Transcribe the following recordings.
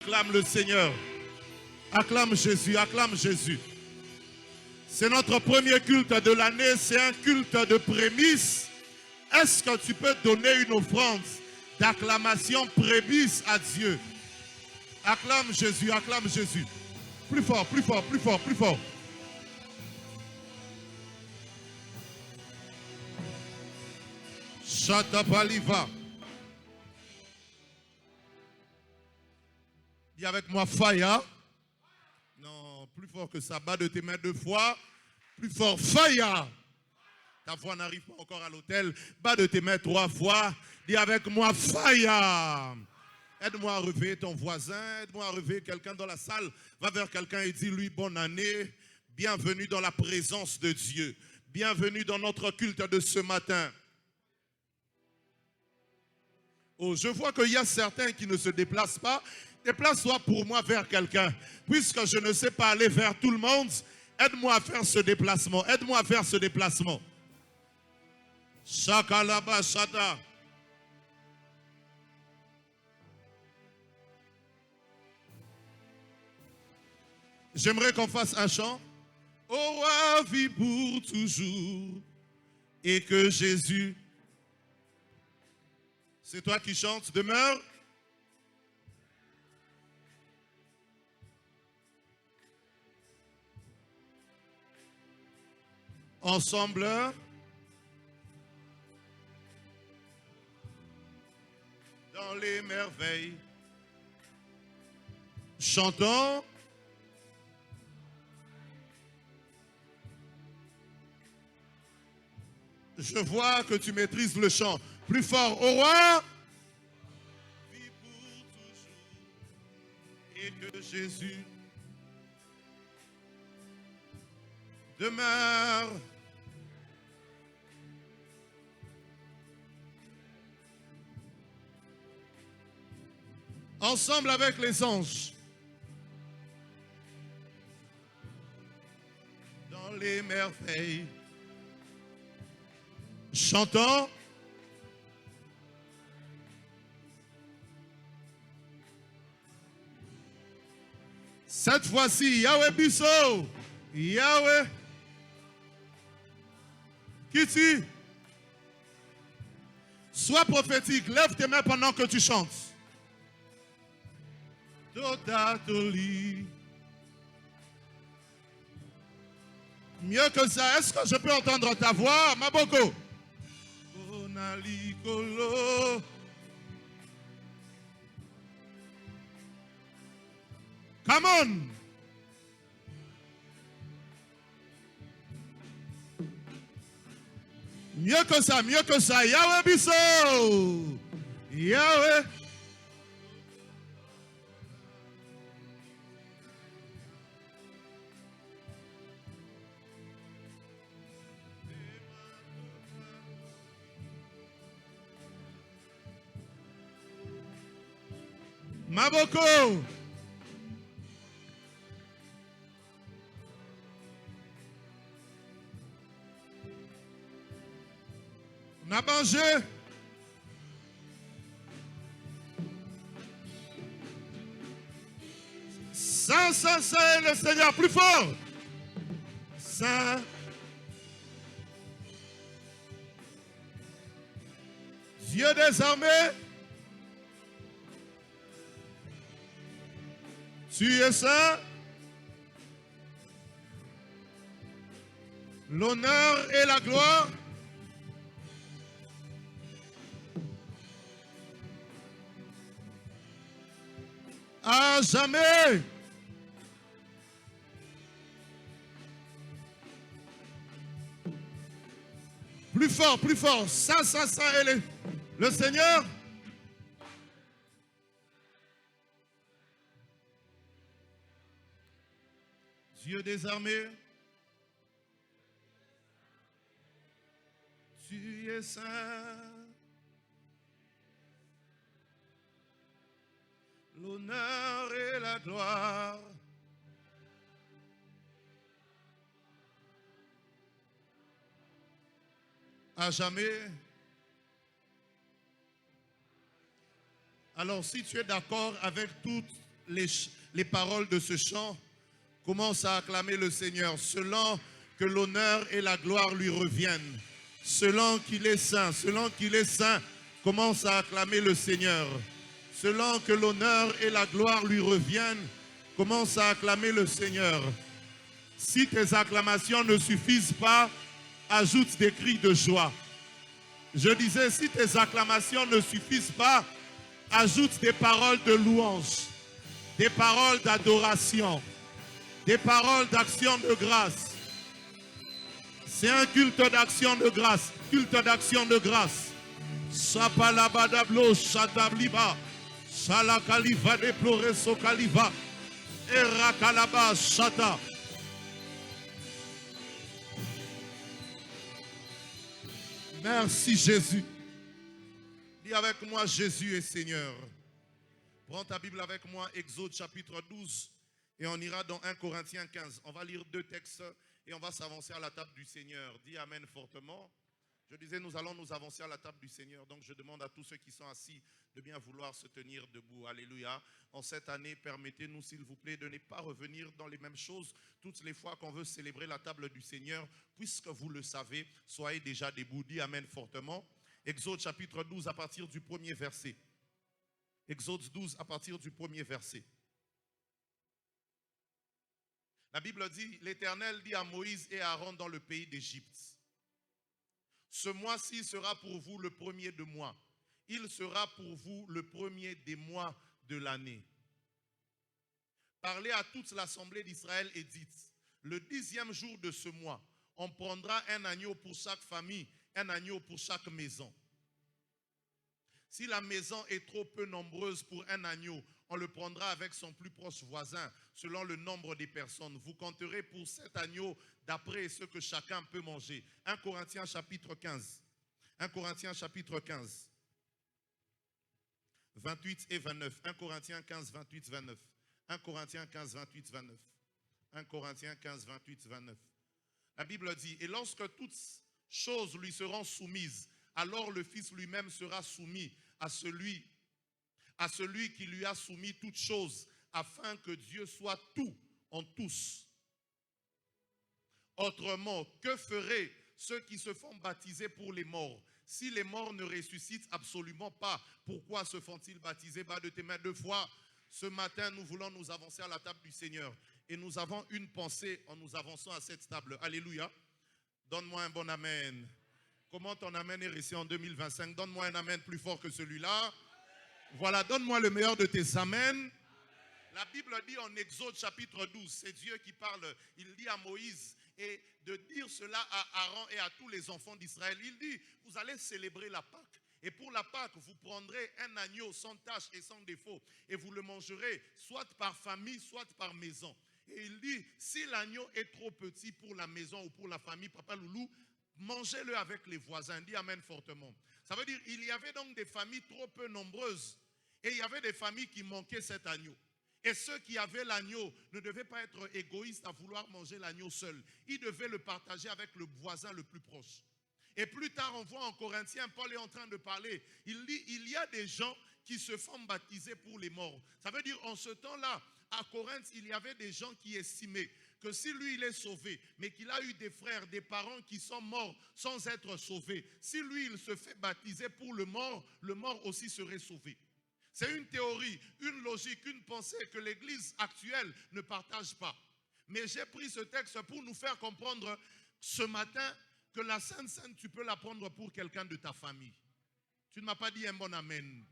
Acclame le Seigneur. Acclame Jésus, acclame Jésus. C'est notre premier culte de l'année, c'est un culte de prémices. Est-ce que tu peux donner une offrande d'acclamation prémisse à Dieu? Acclame Jésus, acclame Jésus. Plus fort, plus fort, plus fort, plus fort. Shatabaliva. Dis avec moi, Faya. Non, plus fort que ça. Bas de tes mains 2 fois. Plus fort, Faya. Ta voix n'arrive pas encore à l'autel. Bas de tes mains 3 fois. Dis avec moi, Faya. Aide-moi à réveiller ton voisin. Aide-moi à réveiller quelqu'un dans la salle. Va vers quelqu'un et dis-lui bonne année. Bienvenue dans la présence de Dieu. Bienvenue dans notre culte de ce matin. Oh, je vois qu'il y a certains qui ne se déplacent pas. Déplace-toi pour moi vers quelqu'un. Puisque je ne sais pas aller vers tout le monde, aide-moi à faire ce déplacement. Aide-moi à faire ce déplacement. Shakalaba Shata. J'aimerais qu'on fasse un chant. Au roi vit pour toujours. Et que Jésus... C'est toi qui chantes. Demeure. Ensemble. Dans les merveilles. Chantons. Je vois que tu maîtrises le chant. Plus fort. Au roi. Vit pour toujours. Et que Jésus demeure. Ensemble avec les anges. Dans les merveilles. Chantons. Cette fois-ci, Yahweh Bisso. Yahweh. Kitty. Sois prophétique. Lève tes mains pendant que tu chantes. Totatoli. Mieux que ça, est-ce que je peux entendre ta voix, Maboko? Onalikolo. Come on. Mieux que ça, mieux que ça. Yahweh Bisso. Yahweh. Maboko. Nabangé. Saint, Saint, Saint, le Seigneur, plus fort. Saint. Dieu des armées. Tu es saint. L'honneur et la gloire. À jamais. Plus fort, plus fort. Ça, et le Seigneur. Dieu des armées. Tu es saint. L'honneur et la gloire. À jamais. Alors, si tu es d'accord avec toute les paroles de ce chant, commence à acclamer le Seigneur, selon que l'honneur et la gloire lui reviennent. Selon qu'il est saint, commence à acclamer le Seigneur. Selon que l'honneur et la gloire lui reviennent, commence à acclamer le Seigneur. Si tes acclamations ne suffisent pas, ajoute des cris de joie. Je disais, si tes acclamations ne suffisent pas, ajoute des paroles de louange, des paroles d'adoration, des paroles d'action de grâce. C'est un culte d'action de grâce, culte d'action de grâce. Sapalabadablo shadabliba, shalakaliva deplore sokaliva, erakalaba shata. Merci Jésus. Dis avec moi, Jésus est Seigneur. Prends ta Bible avec moi, Exode chapitre 12, et on ira dans 1 Corinthiens 15. On va lire 2 textes et on va s'avancer à la table du Seigneur. Dis Amen fortement. Je disais, nous allons nous avancer à la table du Seigneur. Donc je demande à tous ceux qui sont assis de bien vouloir se tenir debout. Alléluia. En cette année, permettez-nous s'il vous plaît de ne pas revenir dans les mêmes choses toutes les fois qu'on veut célébrer la table du Seigneur. Puisque vous le savez, soyez déjà debout. Dis Amen fortement. Exode chapitre 12 à partir du premier verset. Exode 12 à partir du premier verset. La Bible dit, l'Éternel dit à Moïse et à Aaron dans le pays d'Égypte, ce mois-ci sera pour vous le premier de mois. Il sera pour vous le premier des mois de l'année. Parlez à toute l'assemblée d'Israël et dites, le 10e jour de ce mois, on prendra un agneau pour chaque famille, un agneau pour chaque maison. Si la maison est trop peu nombreuse pour un agneau, on le prendra avec son plus proche voisin, selon le nombre des personnes. Vous compterez pour cet agneau d'après ce que chacun peut manger. 1 Corinthiens chapitre 15. 1 Corinthiens chapitre 15. 28 et 29. 1 Corinthiens 15, 28, 29. 1 Corinthiens 15, 28, 29. 1 Corinthiens 15, 28, 29. La Bible dit, et lorsque toutes choses lui seront soumises, alors le Fils lui-même sera soumis à celui qui lui a soumis toutes choses, afin que Dieu soit tout en tous. Autrement, que feraient ceux qui se font baptiser pour les morts? Si les morts ne ressuscitent absolument pas, pourquoi se font-ils baptiser? Bas de tes mains 2 fois. Ce matin, nous voulons nous avancer à la table du Seigneur. Et nous avons une pensée en nous avançant à cette table. Alléluia. Donne-moi un bon amen. Comment ton amen est resté en 2025? Donne-moi un amen plus fort que celui-là. Voilà, donne-moi le meilleur de tes amens. La Bible dit en Exode chapitre 12, c'est Dieu qui parle. Il dit à Moïse et de dire cela à Aaron et à tous les enfants d'Israël. Il dit, vous allez célébrer la Pâque. Et pour la Pâque, vous prendrez un agneau sans tache et sans défaut. Et vous le mangerez soit par famille, soit par maison. Et il dit, si l'agneau est trop petit pour la maison ou pour la famille, Papa Loulou, mangez-le avec les voisins. Dis Amen fortement. Ça veut dire il y avait donc des familles trop peu nombreuses et il y avait des familles qui manquaient cet agneau. Et ceux qui avaient l'agneau ne devaient pas être égoïstes à vouloir manger l'agneau seul. Ils devaient le partager avec le voisin le plus proche. Et plus tard, on voit en Corinthiens, Paul est en train de parler. Il dit, il y a des gens qui se font baptiser pour les morts. Ça veut dire en ce temps-là, à Corinthe, il y avait des gens qui estimaient que si lui il est sauvé, mais qu'il a eu des frères, des parents qui sont morts sans être sauvés, si lui il se fait baptiser pour le mort aussi serait sauvé. C'est une théorie, une logique, une pensée que l'Église actuelle ne partage pas. Mais j'ai pris ce texte pour nous faire comprendre ce matin que la Sainte Seine, tu peux la prendre pour quelqu'un de ta famille. Tu ne m'as pas dit un bon amen.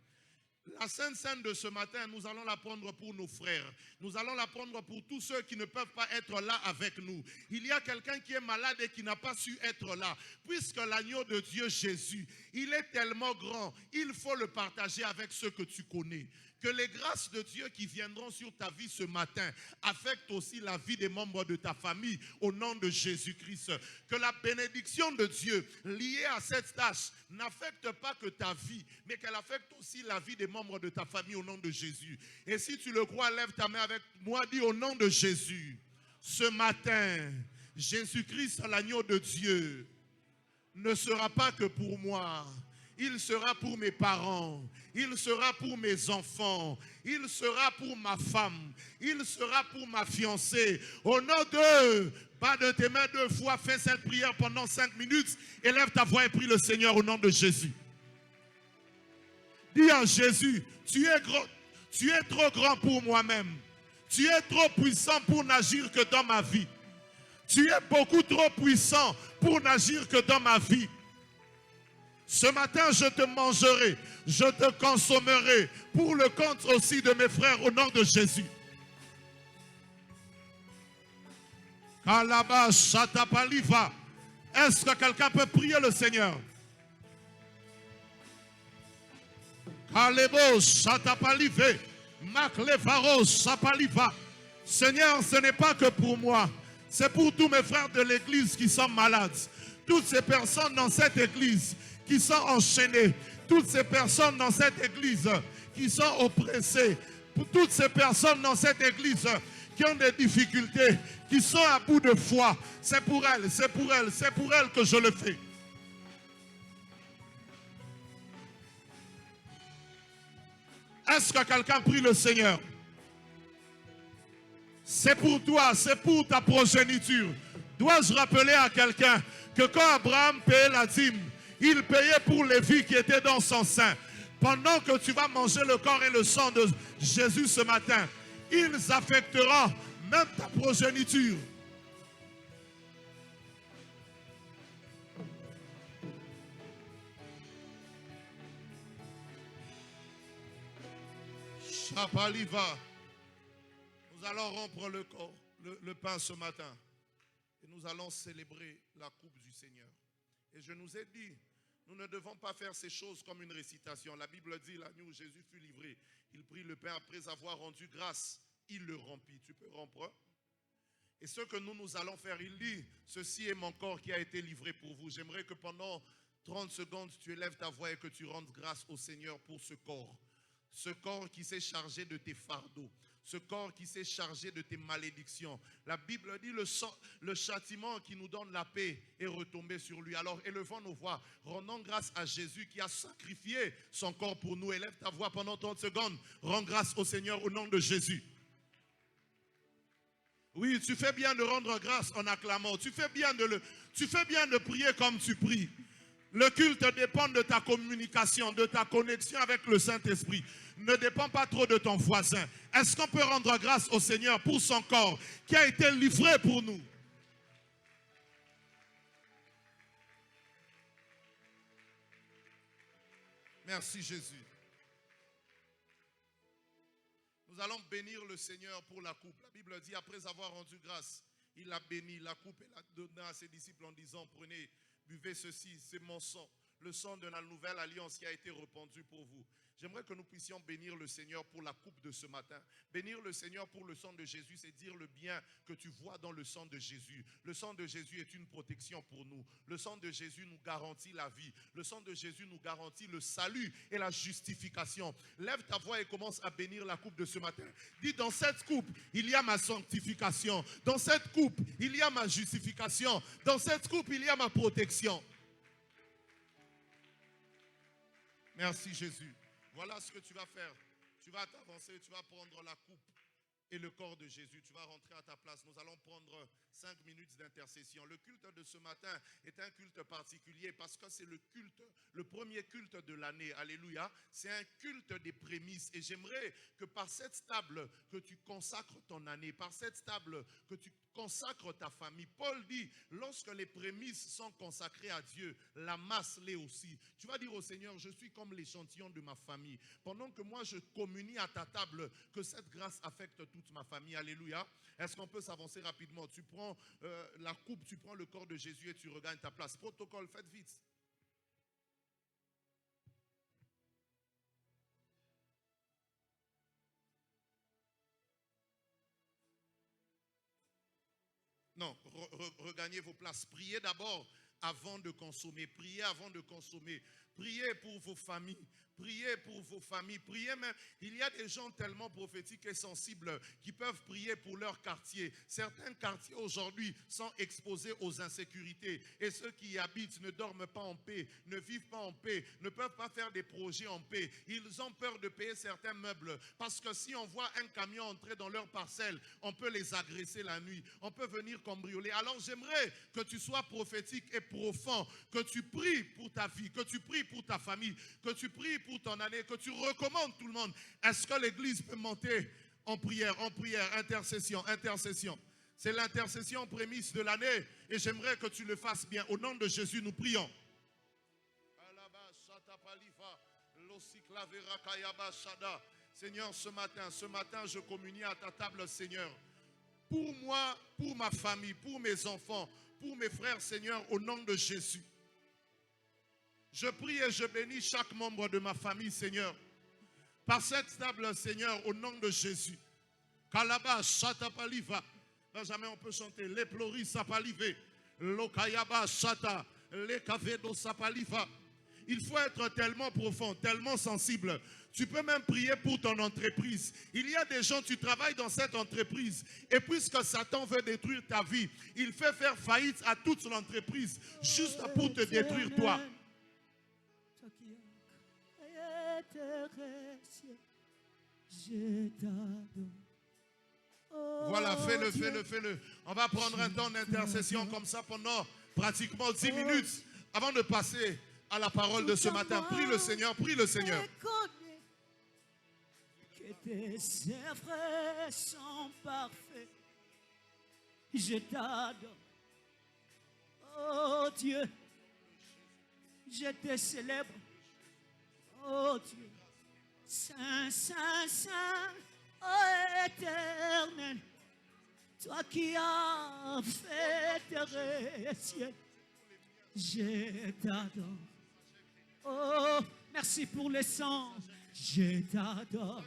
La Sainte Seine de ce matin, nous allons la prendre pour nos frères. Nous allons la prendre pour tous ceux qui ne peuvent pas être là avec nous. Il y a quelqu'un qui est malade et qui n'a pas su être là. Puisque l'agneau de Dieu, Jésus, il est tellement grand, il faut le partager avec ceux que tu connais. Que les grâces de Dieu qui viendront sur ta vie ce matin affectent aussi la vie des membres de ta famille au nom de Jésus-Christ. Que la bénédiction de Dieu liée à cette tâche n'affecte pas que ta vie, mais qu'elle affecte aussi la vie des membres de ta famille au nom de Jésus. Et si tu le crois, lève ta main avec moi, dis au nom de Jésus. Ce matin, Jésus-Christ, l'agneau de Dieu, ne sera pas que pour moi. Il sera pour mes parents. Il sera pour mes enfants. Il sera pour ma femme. Il sera pour ma fiancée. Au nom de... Pas de tes mains 2 fois. Fais cette prière pendant 5 minutes. Élève ta voix et prie le Seigneur au nom de Jésus. Dis à Jésus, tu es trop grand pour moi-même. Tu es trop puissant pour n'agir que dans ma vie. Tu es beaucoup trop puissant pour n'agir que dans ma vie. Ce matin, je te mangerai, je te consommerai pour le compte aussi de mes frères au nom de Jésus. Kalaba Shatapaliva. Est-ce que quelqu'un peut prier le Seigneur? Kalebo Shatapalive. Maklevaro Shapaliva. Seigneur, ce n'est pas que pour moi. C'est pour tous mes frères de l'église qui sont malades. Toutes ces personnes dans cette église qui sont enchaînées. Toutes ces personnes dans cette église qui sont oppressées. Pour toutes ces personnes dans cette église qui ont des difficultés, qui sont à bout de foi. C'est pour elles, c'est pour elles, c'est pour elles que je le fais. Est-ce que quelqu'un prie le Seigneur? C'est pour toi, c'est pour ta progéniture. Dois-je rappeler à quelqu'un que quand Abraham payait la dîme, il payait pour les vies qui étaient dans son sein. Pendant que tu vas manger le corps et le sang de Jésus ce matin, ils affecteront même ta progéniture. Chapaliva. Nous allons rompre le pain ce matin. Et nous allons célébrer la coupe du Seigneur. Et je nous ai dit, nous ne devons pas faire ces choses comme une récitation. La Bible dit, la nuit où Jésus fut livré, il prit le pain après avoir rendu grâce. Il le rompit. Tu peux rompre? Et ce que nous allons faire, il dit, ceci est mon corps qui a été livré pour vous. J'aimerais que pendant 30 secondes, tu élèves ta voix et que tu rendes grâce au Seigneur pour ce corps. Ce corps qui s'est chargé de tes fardeaux. Ce corps qui s'est chargé de tes malédictions. La Bible dit le châtiment qui nous donne la paix est retombé sur lui. Alors élevons nos voix, rendons grâce à Jésus qui a sacrifié son corps pour nous. Élève ta voix pendant 30 secondes. Rends grâce au Seigneur au nom de Jésus. Oui, tu fais bien de rendre grâce en acclamant. Tu fais bien de prier comme tu pries. Le culte dépend de ta communication, de ta connexion avec le Saint-Esprit. Ne dépend pas trop de ton voisin. Est-ce qu'on peut rendre grâce au Seigneur pour son corps qui a été livré pour nous? Merci Jésus. Nous allons bénir le Seigneur pour la coupe. La Bible dit, après avoir rendu grâce, il a béni la coupe et l'a donnée à ses disciples en disant, prenez, buvez ceci, c'est mon sang, le sang de la nouvelle alliance qui a été répandu pour vous. J'aimerais que nous puissions bénir le Seigneur pour la coupe de ce matin. Bénir le Seigneur pour le sang de Jésus, c'est dire le bien que tu vois dans le sang de Jésus. Le sang de Jésus est une protection pour nous. Le sang de Jésus nous garantit la vie. Le sang de Jésus nous garantit le salut et la justification. Lève ta voix et commence à bénir la coupe de ce matin. Dis, dans cette coupe, il y a ma sanctification. Dans cette coupe, il y a ma justification. Dans cette coupe, il y a ma protection. Merci Jésus. Voilà ce que tu vas faire. Tu vas t'avancer, tu vas prendre la coupe et le corps de Jésus. Tu vas rentrer à ta place. Nous allons prendre 5 minutes d'intercession. Le culte de ce matin est un culte particulier parce que c'est le culte, le premier culte de l'année. Alléluia. C'est un culte des prémices. Et j'aimerais que par cette table que tu consacres ton année, par cette table que tu consacres ta famille. Paul dit, lorsque les prémices sont consacrées à Dieu, la masse l'est aussi. Tu vas dire au Seigneur, je suis comme l'échantillon de ma famille. Pendant que moi je communie à ta table, que cette grâce affecte toute ma famille. Alléluia. Est-ce qu'on peut s'avancer rapidement? Tu prends la coupe, tu prends le corps de Jésus et tu regagnes ta place. Protocole, faites vite. Non, regagnez vos places. Priez d'abord avant de consommer. Priez avant de consommer. Priez pour vos familles. Priez pour vos familles, priez même. Il y a des gens tellement prophétiques et sensibles qui peuvent prier pour leur quartier. Certains quartiers aujourd'hui sont exposés aux insécurités et ceux qui y habitent ne dorment pas en paix, ne vivent pas en paix, ne peuvent pas faire des projets en paix. Ils ont peur de payer certains meubles parce que si on voit un camion entrer dans leur parcelle, on peut les agresser la nuit, on peut venir cambrioler. Alors j'aimerais que tu sois prophétique et profond, que tu pries pour ta vie, que tu pries pour ta famille, que tu pries pour ton année, que tu recommandes tout le monde. Est-ce que l'église peut monter en prière, intercession, intercession? C'est l'intercession prémisse de l'année et j'aimerais que tu le fasses bien. Au nom de Jésus, nous prions. Seigneur, ce matin, je communie à ta table, Seigneur. Pour moi, pour ma famille, pour mes enfants, pour mes frères, Seigneur, au nom de Jésus. Je prie et je bénis chaque membre de ma famille, Seigneur. Par cette table, Seigneur, au nom de Jésus. Kalaba, Shatapaliva. Benjamin, on peut chanter. Les ploris sapalive. Lokayaba, Shata. Les kavedo sapaliva. Il faut être tellement profond, tellement sensible. Tu peux même prier pour ton entreprise. Il y a des gens, tu travailles dans cette entreprise. Et puisque Satan veut détruire ta vie, il fait faire faillite à toute l'entreprise juste pour te détruire toi. Voilà, fais-le. On va prendre un temps d'intercession comme ça pendant pratiquement 10 minutes avant de passer à la parole de ce matin. Prie le Seigneur, prie le Seigneur. Que tes œuvres sont parfaites, je t'adore. Oh Dieu, je te célèbre. Oh Dieu, Saint, Saint, Saint, oh éternel, toi qui as fait terre et ciel, je t'adore. Oh, merci pour le sang, je t'adore.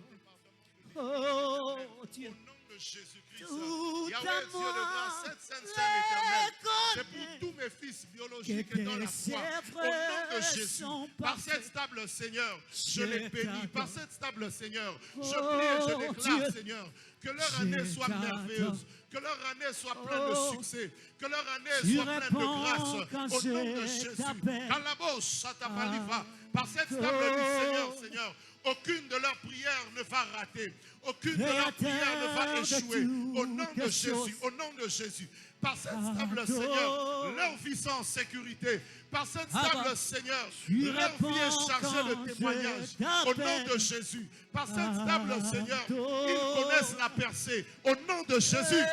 Oh Dieu, Jésus-Christ, tout Yahweh, Dieu de grâce, cette sainte éternelle, c'est pour tous mes fils biologiques et dans la foi. Au nom de Jésus, par cette table, Seigneur, je les bénis. Par cette table, Seigneur, je prie et je déclare, Seigneur, que leur année soit merveilleuse, que leur année soit pleine de succès, que leur année soit pleine de grâce. Au nom de Jésus, Kalabo, Shatapaliva, par cette table du Seigneur, Seigneur, aucune de leurs prières ne va rater. Aucune de leurs prières ne va échouer. Au nom de Jésus, au nom de Jésus. Par cette table, Seigneur, leur vie sont en sécurité. Par cette table, Seigneur, leur vie est chargée de témoignages. Au nom de Jésus. Par cette table, Seigneur, ils connaissent la percée. Au nom de Jésus.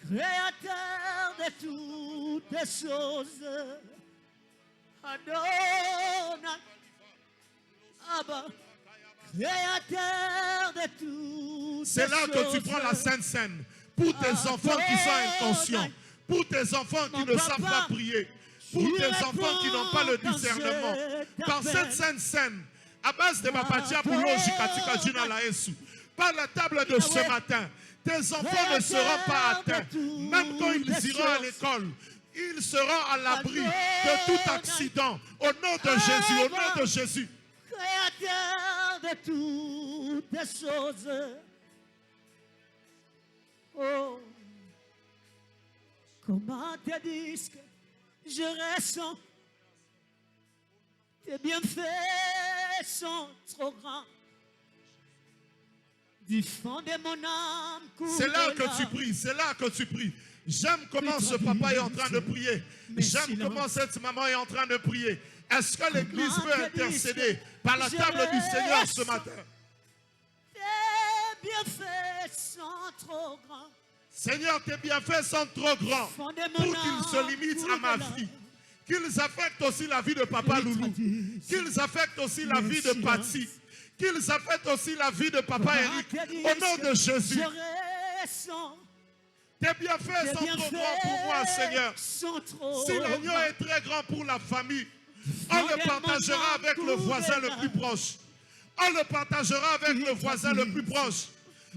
Créateur de toutes choses, Adonai, Abba, créateur de toutes choses. C'est là que tu prends la Sainte Seine pour tes enfants qui sont inconscients, pour tes enfants qui ne savent pas prier, pour tes enfants qui n'ont pas le discernement. Par cette Sainte Seine, à base de ma patia pour l'ojikatika jina la Yesu, par la table de ce matin, tes enfants ne seront pas atteints. Même quand ils iront à l'école, ils seront à l'abri de tout accident. Au nom de Jésus, au nom de Jésus. Créateur de toutes choses. Oh, comment te dire que je ressens? Tes bienfaits sont trop grands. Du fond de mon âme. C'est là que tu pries, c'est là que tu pries. J'aime comment ce papa est en train de prier. J'aime comment cette maman est en train de prier. Est-ce que l'église peut intercéder par la table du Seigneur ce matin? Tes bienfaits sont trop grands. Seigneur, tes bienfaits sont trop grands pour qu'ils se limitent à ma vie. Qu'ils affectent aussi la vie de Papa Loulou. Qu'ils affectent aussi la vie de Patsy. Qu'ils affectent aussi la vie de Papa Eric. Au nom de Jésus. Tes bienfaits sont trop grands pour moi, Seigneur. Si l'agneau est très grand pour la famille, on le partagera avec le voisin le plus proche. On le partagera avec le voisin le plus proche.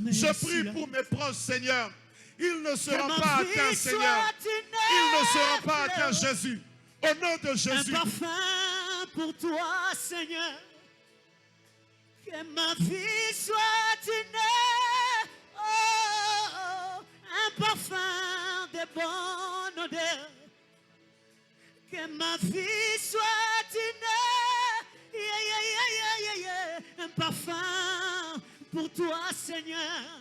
Je prie pour mes proches, Seigneur. Ils ne seront pas atteints, Seigneur. Ils ne seront pas atteints, Jésus. Au nom de Jésus. Un parfum pour toi, Seigneur. Que ma vie soit une, un parfum de bonne odeur. Que ma vie soit une, un parfum pour toi, Seigneur.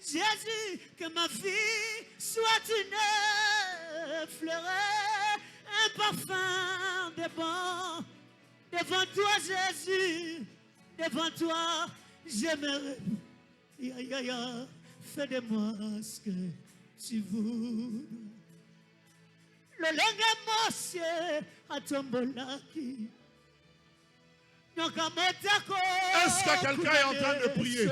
Jésus, que ma vie soit une fleur, un parfum de bon. Devant toi, Jésus, devant toi, j'aimerais. Fais de moi ce que tu voudras. Le lenga mosse à tombolaki. Est-ce que quelqu'un est en train de prier?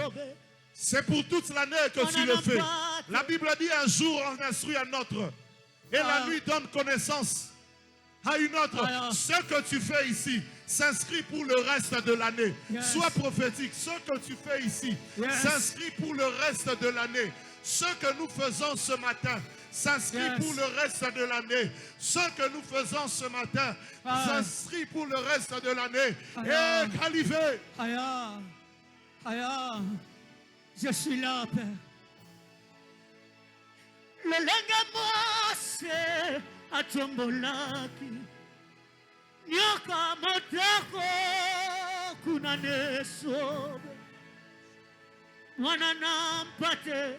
C'est pour toute l'année que tu le fais. La Bible dit un jour on instruit un autre. Et la nuit donne connaissance à une autre. Ce que tu fais ici s'inscrit pour le reste de l'année. Sois prophétique. Ce que tu fais ici s'inscrit pour le reste de l'année. Ce que nous faisons ce matin s'inscrit pour le reste de l'année. Ce que nous faisons ce matin s'inscrit pour le reste de l'année. Et Calivé. Je suis là, Père. Le lenga c'est à tombolaki. Nyoka motako kunane sobe. Mwanana mpate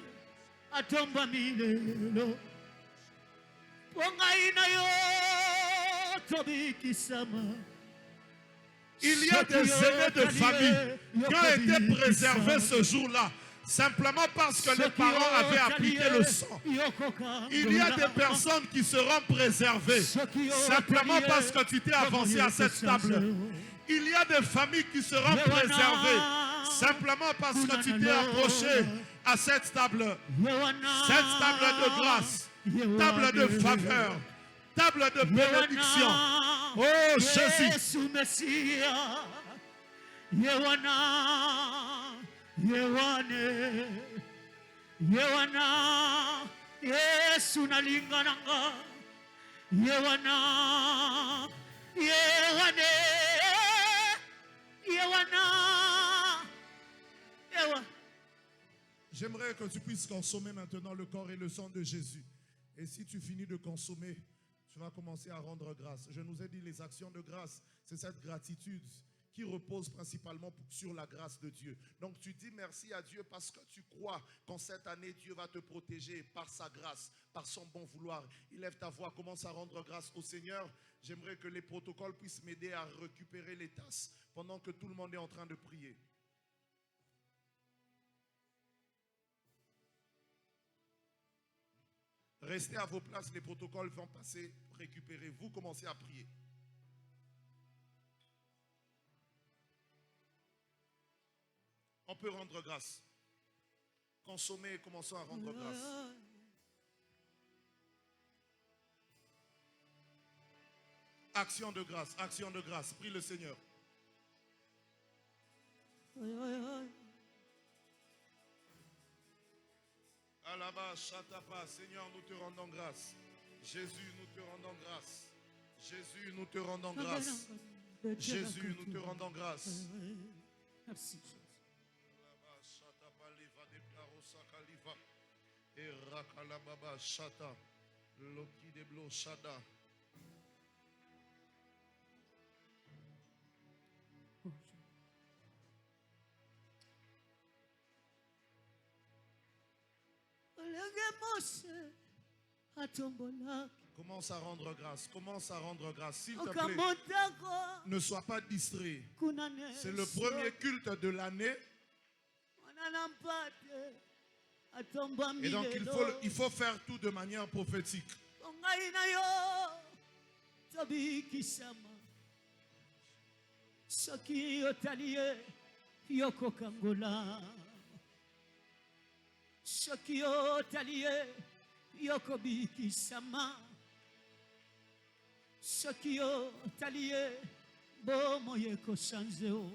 atomba milelo. Ponga inayo tobiki sama. Il y a des aînés de famille qui ont été préservés ce jour-là, simplement parce que les parents avaient appliqué le sang. Il y a des personnes qui seront préservées, simplement parce que tu t'es avancé à cette table. Il y a des familles qui seront préservées, simplement parce que tu t'es approché à cette table. Cette table de grâce, table de faveur, table de bénédiction. Oh Jésus. Yesu nalingananga. J'aimerais que tu puisses consommer maintenant le corps et le sang de Jésus. Et si tu finis de consommer, tu vas commencer à rendre grâce. Je nous ai dit les actions de grâce, c'est cette gratitude qui repose principalement sur la grâce de Dieu. Donc tu dis merci à Dieu parce que tu crois qu'en cette année, Dieu va te protéger par sa grâce, par son bon vouloir. Élève ta voix, commence à rendre grâce au Seigneur. J'aimerais que les protocoles puissent m'aider à récupérer les tasses pendant que tout le monde est en train de prier. Restez à vos places, les protocoles vont passer, récupérer. Vous commencez à prier. On peut rendre grâce. Consommez et commençons à rendre grâce. Action de grâce, action de grâce. Prie le Seigneur. Alaba, Chatapa, Seigneur, nous te rendons grâce. Jésus, nous te rendons grâce. Jésus, nous te rendons grâce. Jésus, nous te rendons grâce. Merci. Alaba, Chatapa, Liva, Deplaro, Sakaliva. Et Rakalababa, Chata. Loki de Blo, Chada. Commence à rendre grâce. Commence à rendre grâce. S'il te plaît, ne sois pas distrait. C'est le premier culte de l'année. Et donc il faut faire tout de manière prophétique. Shokio talie yokobiki sama. Shokio talie bomo yeko sanzeo.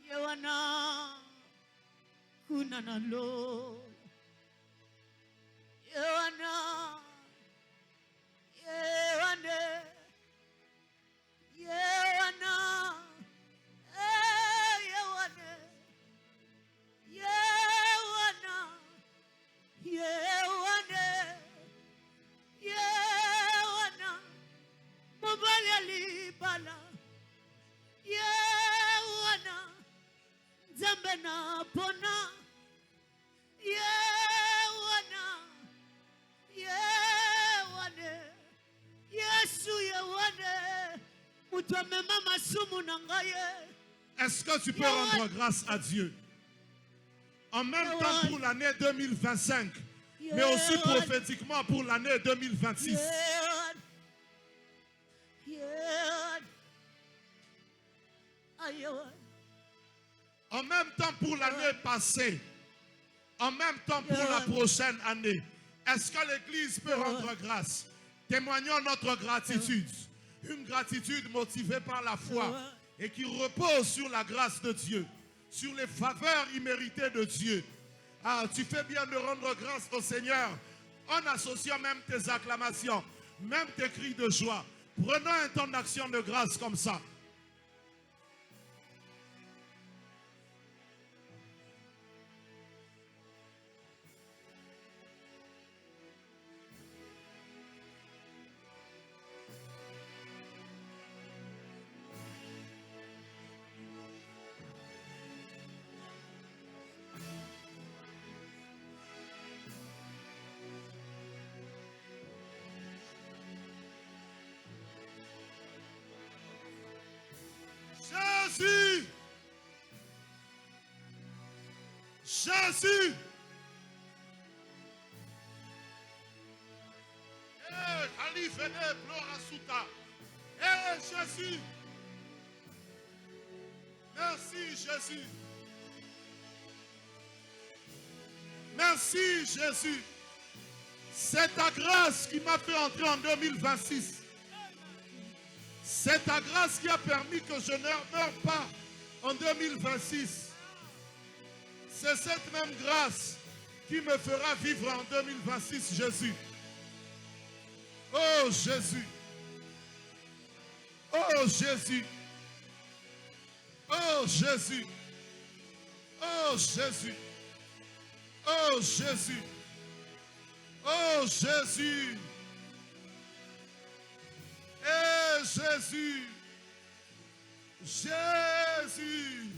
Yewana kunanalo. Yewana yewane Est-ce que tu peux rendre grâce à Dieu? En même temps pour l'année 2025, mais aussi prophétiquement pour l'année 2026. En même temps pour l'année passée, en même temps pour la prochaine année. Est-ce que l'Église peut rendre grâce? Témoignons notre gratitude. Une gratitude motivée par la foi et qui repose sur la grâce de Dieu, sur les faveurs imméritées de Dieu. Ah, tu fais bien de rendre grâce au Seigneur en associant même tes acclamations, même tes cris de joie. Prenons un temps d'action de grâce comme ça. Jésus! Jésus! Jésus! Merci Jésus! Merci Jésus! C'est ta grâce qui m'a fait entrer en 2026. C'est ta grâce qui a permis que je ne meure pas en 2026. C'est cette même grâce qui me fera vivre en 2026, Jésus. Oh Jésus. Oh Jésus. Oh Jésus. Oh Jésus. Oh Jésus. Oh Jésus. Eh Jésus. Jésus.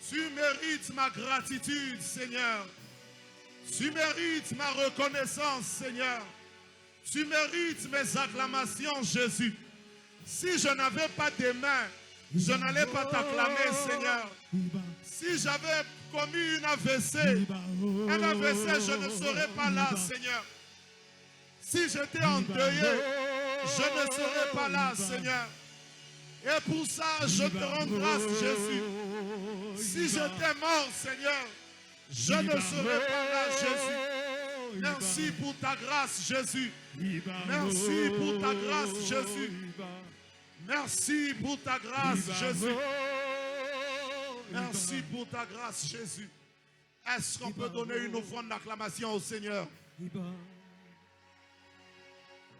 Tu mérites ma gratitude, Seigneur. Tu mérites ma reconnaissance, Seigneur. Tu mérites mes acclamations, Jésus. Si je n'avais pas tes mains, je n'allais pas t'acclamer, Seigneur. Si j'avais commis un AVC, je ne serais pas là, Seigneur. Si j'étais endeuillé, je ne serais pas là, Seigneur. Et pour ça, je te rends grâce, Jésus. Si j'étais mort, Seigneur, je ne serais pas là, Jésus. Merci pour ta grâce, Jésus. Merci pour ta grâce, Jésus. Merci pour ta grâce, Jésus. Merci pour ta grâce, Jésus. Est-ce qu'on peut donner une offrande d'acclamation au Seigneur?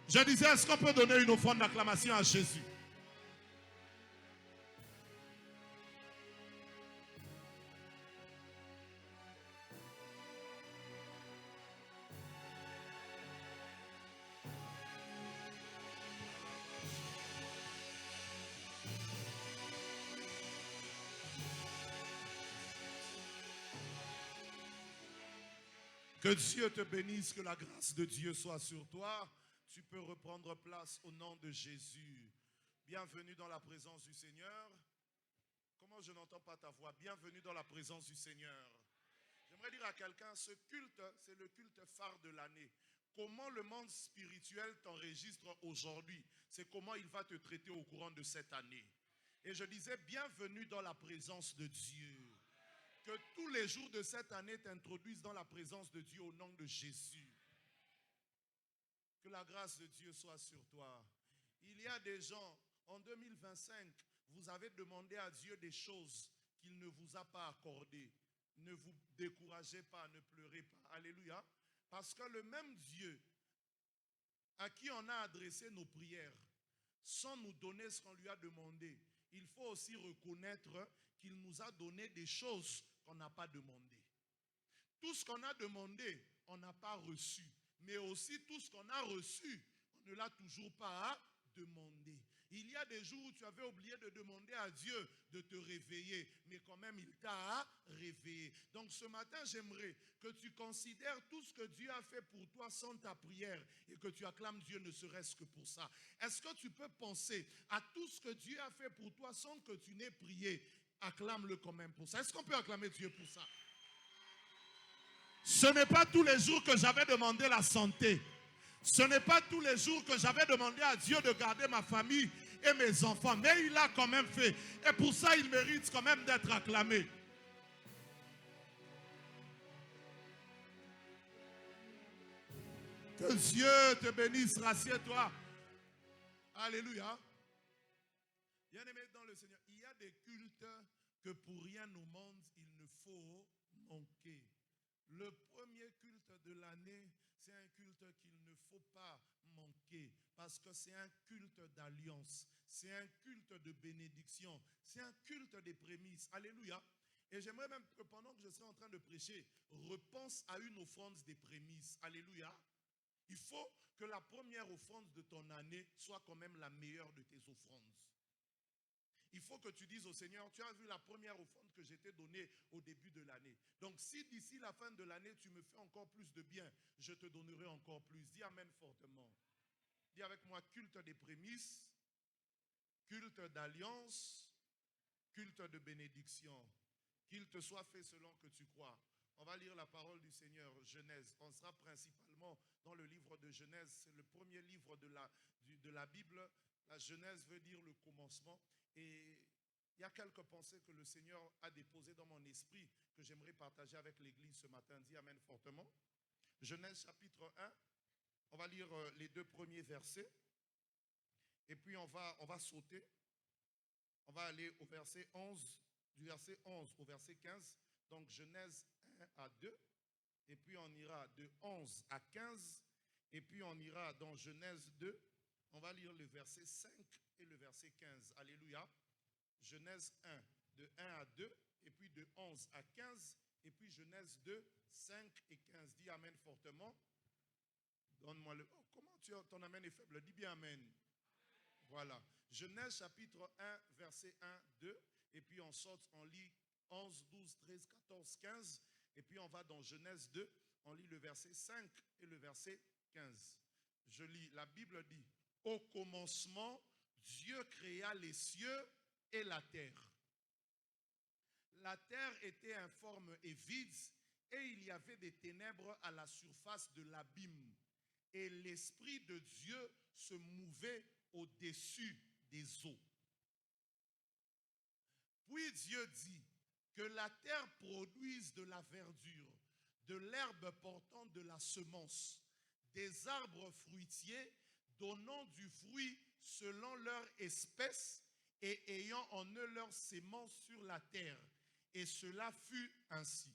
Je disais, est-ce qu'on peut donner une offrande d'acclamation à Jésus? Que Dieu te bénisse, que la grâce de Dieu soit sur toi. Tu peux reprendre place au nom de Jésus. Bienvenue dans la présence du Seigneur. Comment je n'entends pas ta voix? Bienvenue dans la présence du Seigneur. J'aimerais dire à quelqu'un, ce culte, c'est le culte phare de l'année. Comment le monde spirituel t'enregistre aujourd'hui, c'est comment il va te traiter au courant de cette année. Et je disais, bienvenue dans la présence de Dieu. Que tous les jours de cette année t'introduisent dans la présence de Dieu au nom de Jésus. Que la grâce de Dieu soit sur toi. Il y a des gens, en 2025, vous avez demandé à Dieu des choses qu'il ne vous a pas accordées. Ne vous découragez pas, ne pleurez pas. Alléluia. Parce que le même Dieu à qui on a adressé nos prières, sans nous donner ce qu'on lui a demandé, il faut aussi reconnaître qu'il nous a donné des choses qu'on n'a pas demandées. Tout ce qu'on a demandé, on n'a pas reçu. Mais aussi tout ce qu'on a reçu, on ne l'a toujours pas demandé. Il y a des jours où tu avais oublié de demander à Dieu de te réveiller, mais quand même il t'a réveillé. Donc ce matin, j'aimerais que tu considères tout ce que Dieu a fait pour toi sans ta prière et que tu acclames Dieu ne serait-ce que pour ça. Est-ce que tu peux penser à tout ce que Dieu a fait pour toi sans que tu n'aies prié? Acclame-le quand même pour ça. Est-ce qu'on peut acclamer Dieu pour ça? Ce n'est pas tous les jours que j'avais demandé la santé. Ce n'est pas tous les jours que j'avais demandé à Dieu de garder ma famille et mes enfants. Mais il l'a quand même fait. Et pour ça, il mérite quand même d'être acclamé. Que Dieu te bénisse. Rassieds-toi. Alléluia. Bien-aimé dans le Seigneur, il y a des cultes que pour rien au monde, il ne faut manquer. Le premier culte de l'année, c'est un culte qu'il ne faut pas manquer parce que c'est un culte d'alliance, c'est un culte de bénédiction, c'est un culte des prémices. Alléluia. Et j'aimerais même que pendant que je serai en train de prêcher, repense à une offrande des prémices. Alléluia. Il faut que la première offrande de ton année soit quand même la meilleure de tes offrandes. Il faut que tu dises au Seigneur, tu as vu la première offrande que je t'ai donnée au début de l'année. Donc si d'ici la fin de l'année, tu me fais encore plus de bien, je te donnerai encore plus. Dis Amen fortement. Dis avec moi, culte des prémices, culte d'alliance, culte de bénédiction. Qu'il te soit fait selon que tu crois. On va lire la parole du Seigneur, Genèse. On sera principalement dans le livre de Genèse. C'est le premier livre de la Bible. La Genèse veut dire le commencement. Et il y a quelques pensées que le Seigneur a déposées dans mon esprit que j'aimerais partager avec l'Église ce matin. Dis Amen fortement. Genèse chapitre 1. On va lire les 2 premiers versets. Et puis on va sauter. On va aller au verset 11. Du verset 11 au verset 15. Donc Genèse 1 à 2. Et puis on ira de 11 à 15. Et puis on ira dans Genèse 2. On va lire le verset 5 et le verset 15. Alléluia. Genèse 1, de 1 à 2. Et puis de 11 à 15. Et puis Genèse 2, 5 et 15. Dis Amen fortement. Donne-moi le... Oh, comment ton Amen est faible? Dis bien Amen. Voilà. Genèse chapitre 1, verset 1, 2. Et puis on saute, on lit 11, 12, 13, 14, 15. Et puis on va dans Genèse 2. On lit le verset 5 et le verset 15. Je lis, la Bible dit, au commencement, Dieu créa les cieux et la terre. La terre était informe et vide, et il y avait des ténèbres à la surface de l'abîme. Et l'Esprit de Dieu se mouvait au-dessus des eaux. Puis Dieu dit que la terre produise de la verdure, de l'herbe portant de la semence, des arbres fruitiers donnant du fruit selon leur espèce et ayant en eux leur sémence sur la terre. Et cela fut ainsi.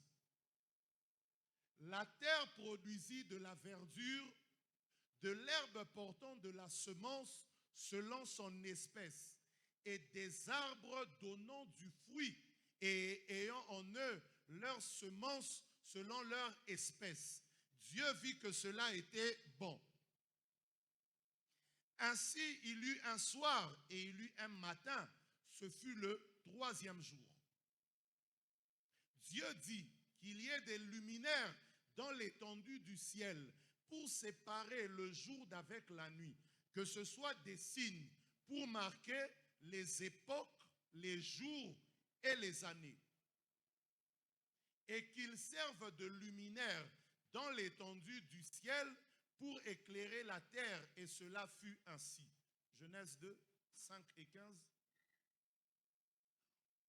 La terre produisit de la verdure, de l'herbe portant de la semence selon son espèce, et des arbres donnant du fruit et ayant en eux leur semence selon leur espèce. Dieu vit que cela était bon. Ainsi, il eut un soir et il eut un matin. Ce fut le 3e jour. Dieu dit qu'il y ait des luminaires dans l'étendue du ciel pour séparer le jour d'avec la nuit, que ce soit des signes pour marquer les époques, les jours et les années, et qu'ils servent de luminaires dans l'étendue du ciel pour éclairer la terre, et cela fut ainsi. Genèse 2, 5 et 15.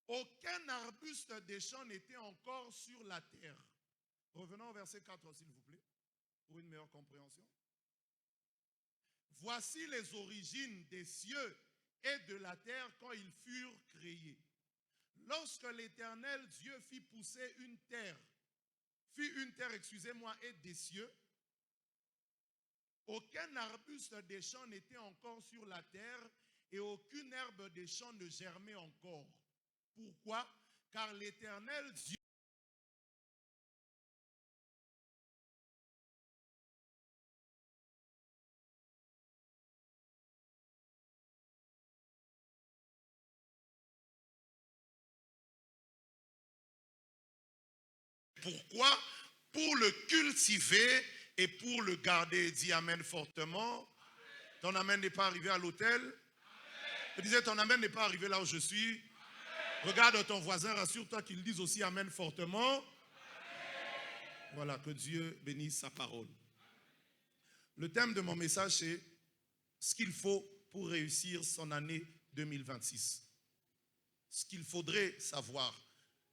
Aucun arbuste des champs n'était encore sur la terre. Revenons au verset 4, s'il vous plaît, pour une meilleure compréhension. Voici les origines des cieux et de la terre quand ils furent créés. Lorsque l'Éternel Dieu fit pousser une terre, et des cieux, aucun arbuste des champs n'était encore sur la terre et aucune herbe des champs ne germait encore. Pourquoi? Car l'Éternel Dieu Pourquoi? Pour le cultiver et pour le garder. Dis amen fortement. Ton amen n'est pas arrivé à l'hôtel. Je disais, ton amen n'est pas arrivé là où je suis. Regarde ton voisin, rassure-toi qu'il dise aussi amen fortement. Voilà, que Dieu bénisse sa parole. Le thème de mon message, c'est ce qu'il faut pour réussir son année 2026. Ce qu'il faudrait savoir.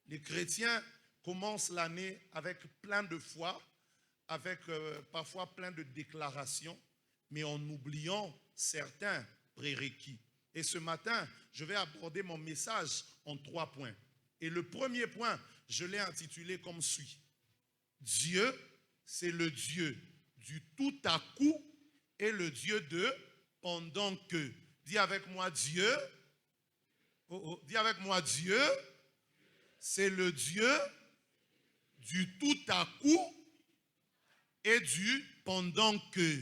Les chrétiens commencent l'année avec plein de foi, avec parfois plein de déclarations, mais en oubliant certains prérequis. Et ce matin, je vais aborder mon message en 3 points. Et le premier point, je l'ai intitulé comme suit. Dieu, c'est le Dieu du tout à coup et le Dieu de pendant que. Dis avec moi Dieu. Dis avec moi Dieu, c'est le Dieu du tout à coup et du pendant que.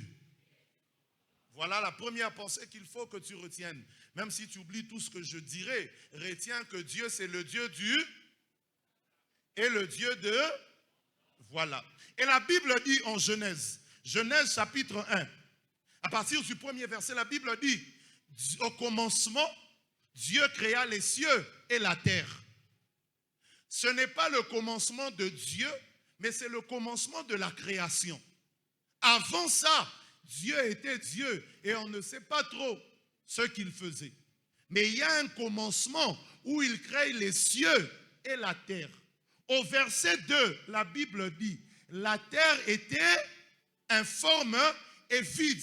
Voilà la première pensée qu'il faut que tu retiennes. Même si tu oublies tout ce que je dirai, retiens que Dieu c'est le Dieu du et le Dieu de. Voilà. Et la Bible dit en Genèse, Genèse chapitre 1, à partir du premier verset, la Bible dit, au commencement, Dieu créa les cieux et la terre. Ce n'est pas le commencement de Dieu, mais c'est le commencement de la création. Avant ça, Dieu était Dieu et on ne sait pas trop ce qu'il faisait. Mais il y a un commencement où il crée les cieux et la terre. Au verset 2, la Bible dit, la terre était informe et vide.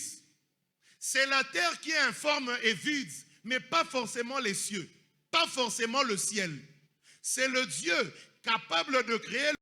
C'est la terre qui est informe et vide, mais pas forcément les cieux, pas forcément le ciel. C'est le Dieu capable de créer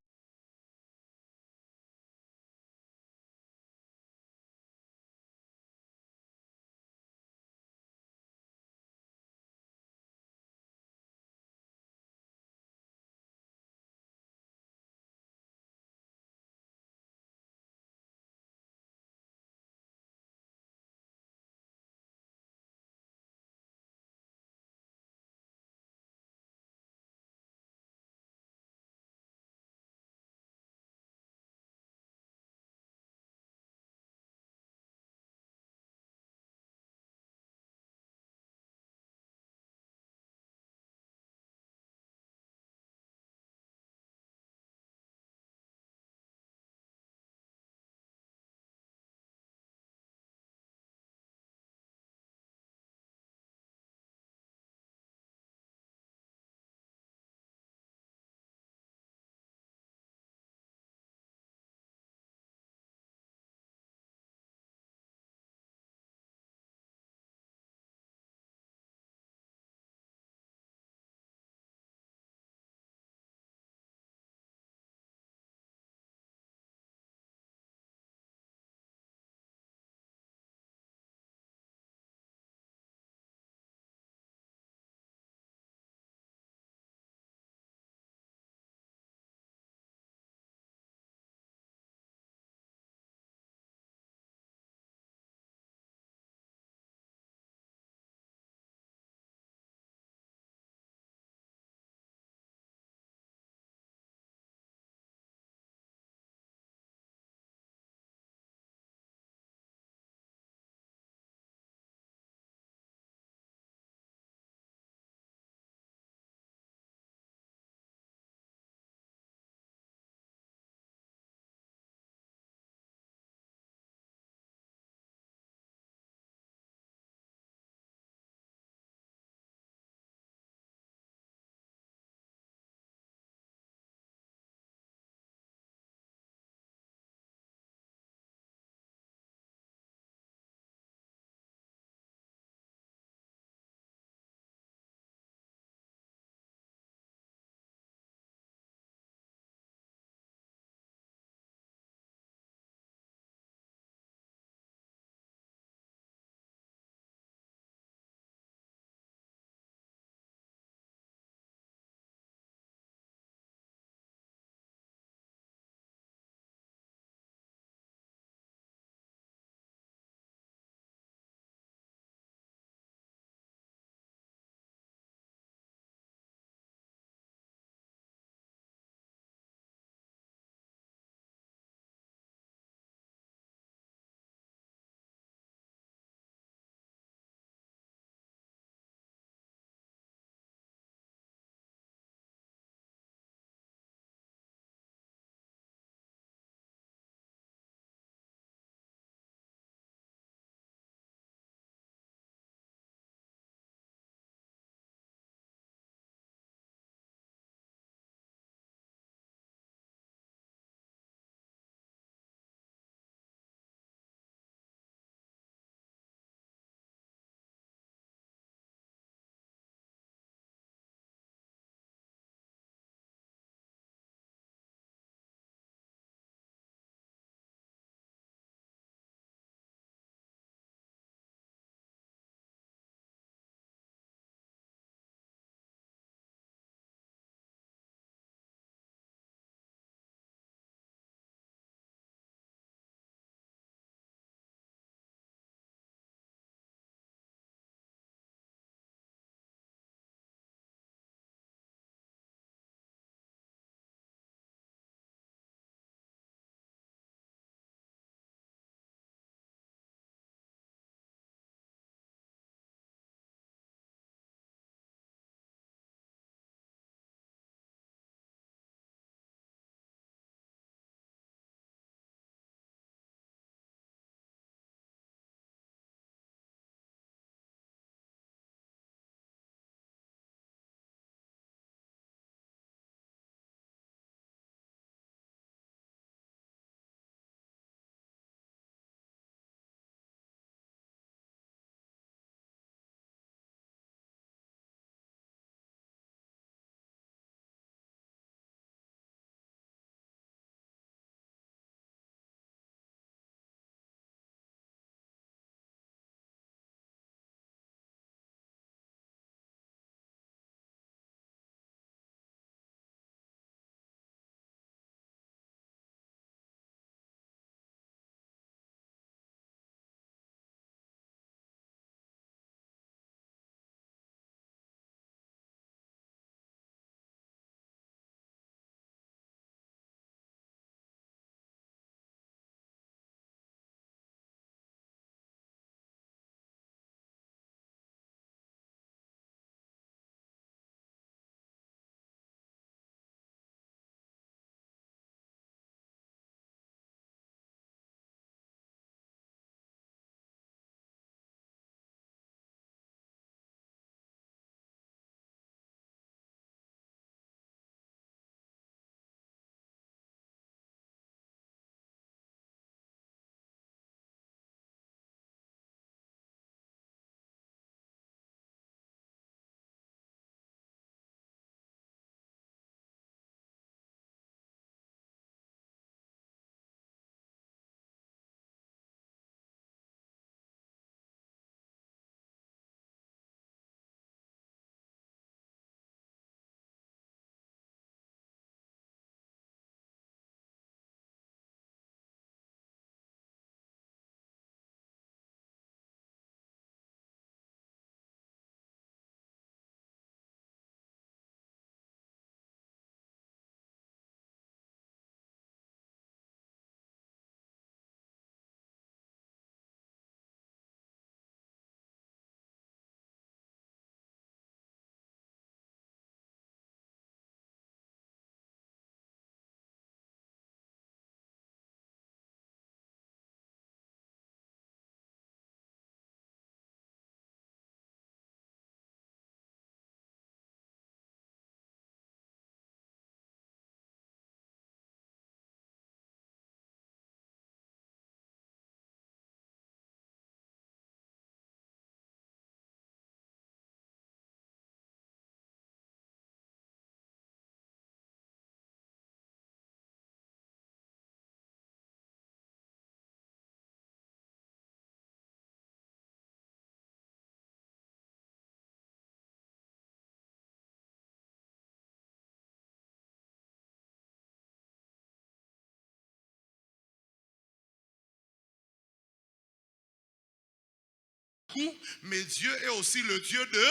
coup, mais Dieu est aussi le Dieu de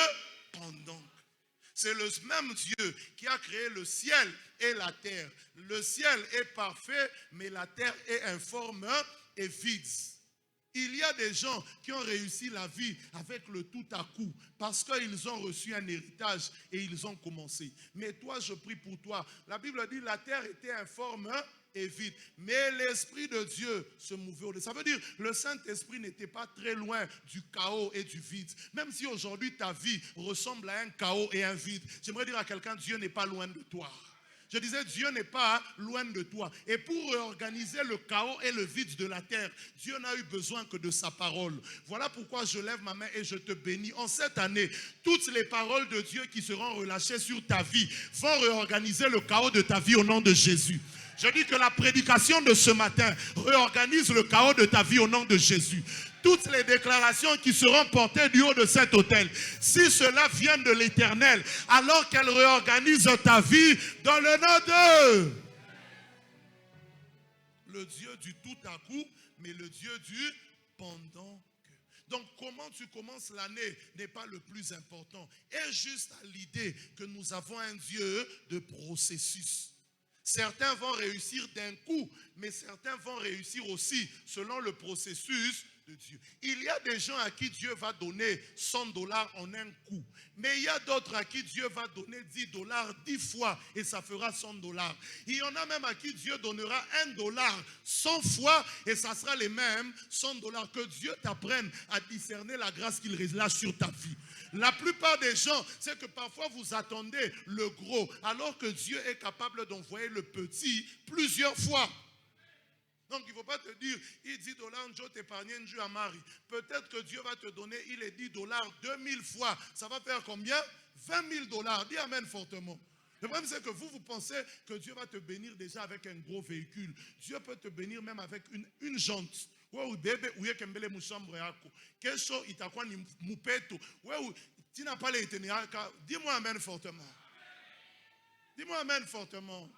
pendant. C'est le même Dieu qui a créé le ciel et la terre. Le ciel est parfait, mais la terre est informe et vide. Il y a des gens qui ont réussi la vie avec le tout à coup parce qu'ils ont reçu un héritage et ils ont commencé. Mais toi, je prie pour toi. La Bible dit la terre était informe et vide. Mais l'Esprit de Dieu se mouvait au-dessus. Ça veut dire le Saint-Esprit n'était pas très loin du chaos et du vide. Même si aujourd'hui ta vie ressemble à un chaos et un vide, j'aimerais dire à quelqu'un, Dieu n'est pas loin de toi. Je disais, Dieu n'est pas loin de toi. Et pour réorganiser le chaos et le vide de la terre, Dieu n'a eu besoin que de sa parole. Voilà pourquoi je lève ma main et je te bénis. En cette année, toutes les paroles de Dieu qui seront relâchées sur ta vie vont réorganiser le chaos de ta vie au nom de Jésus. Je dis que la prédication de ce matin réorganise le chaos de ta vie au nom de Jésus. Toutes les déclarations qui seront portées du haut de cet autel, si cela vient de l'Éternel, alors qu'elle réorganise ta vie dans le nom de le Dieu du tout à coup, mais le Dieu du pendant que. Donc comment tu commences l'année n'est pas le plus important. Et juste à l'idée que nous avons un Dieu de processus. Certains vont réussir d'un coup, mais certains vont réussir aussi selon le processus de Dieu. Il y a des gens à qui Dieu va donner $100 en un coup. Mais il y a d'autres à qui Dieu va donner $10 10 fois et ça fera $100. Il y en a même à qui Dieu donnera $1 100 fois et ça sera les mêmes $100. Que Dieu t'apprenne à discerner la grâce qu'il relâche sur ta vie. La plupart des gens, c'est que parfois vous attendez le gros alors que Dieu est capable d'envoyer le petit plusieurs fois. Donc il ne faut pas te dire, il $10, je t'épargne un Dieu à Marie. Peut-être que Dieu va te donner, il est $10 2000 fois. Ça va faire combien? $20 000. Dis amen fortement. Le problème c'est que vous pensez que Dieu va te bénir déjà avec un gros véhicule. Dieu peut te bénir même avec une jante. Tu n'as pas les dis-moi amen fortement. Dis-moi amen fortement.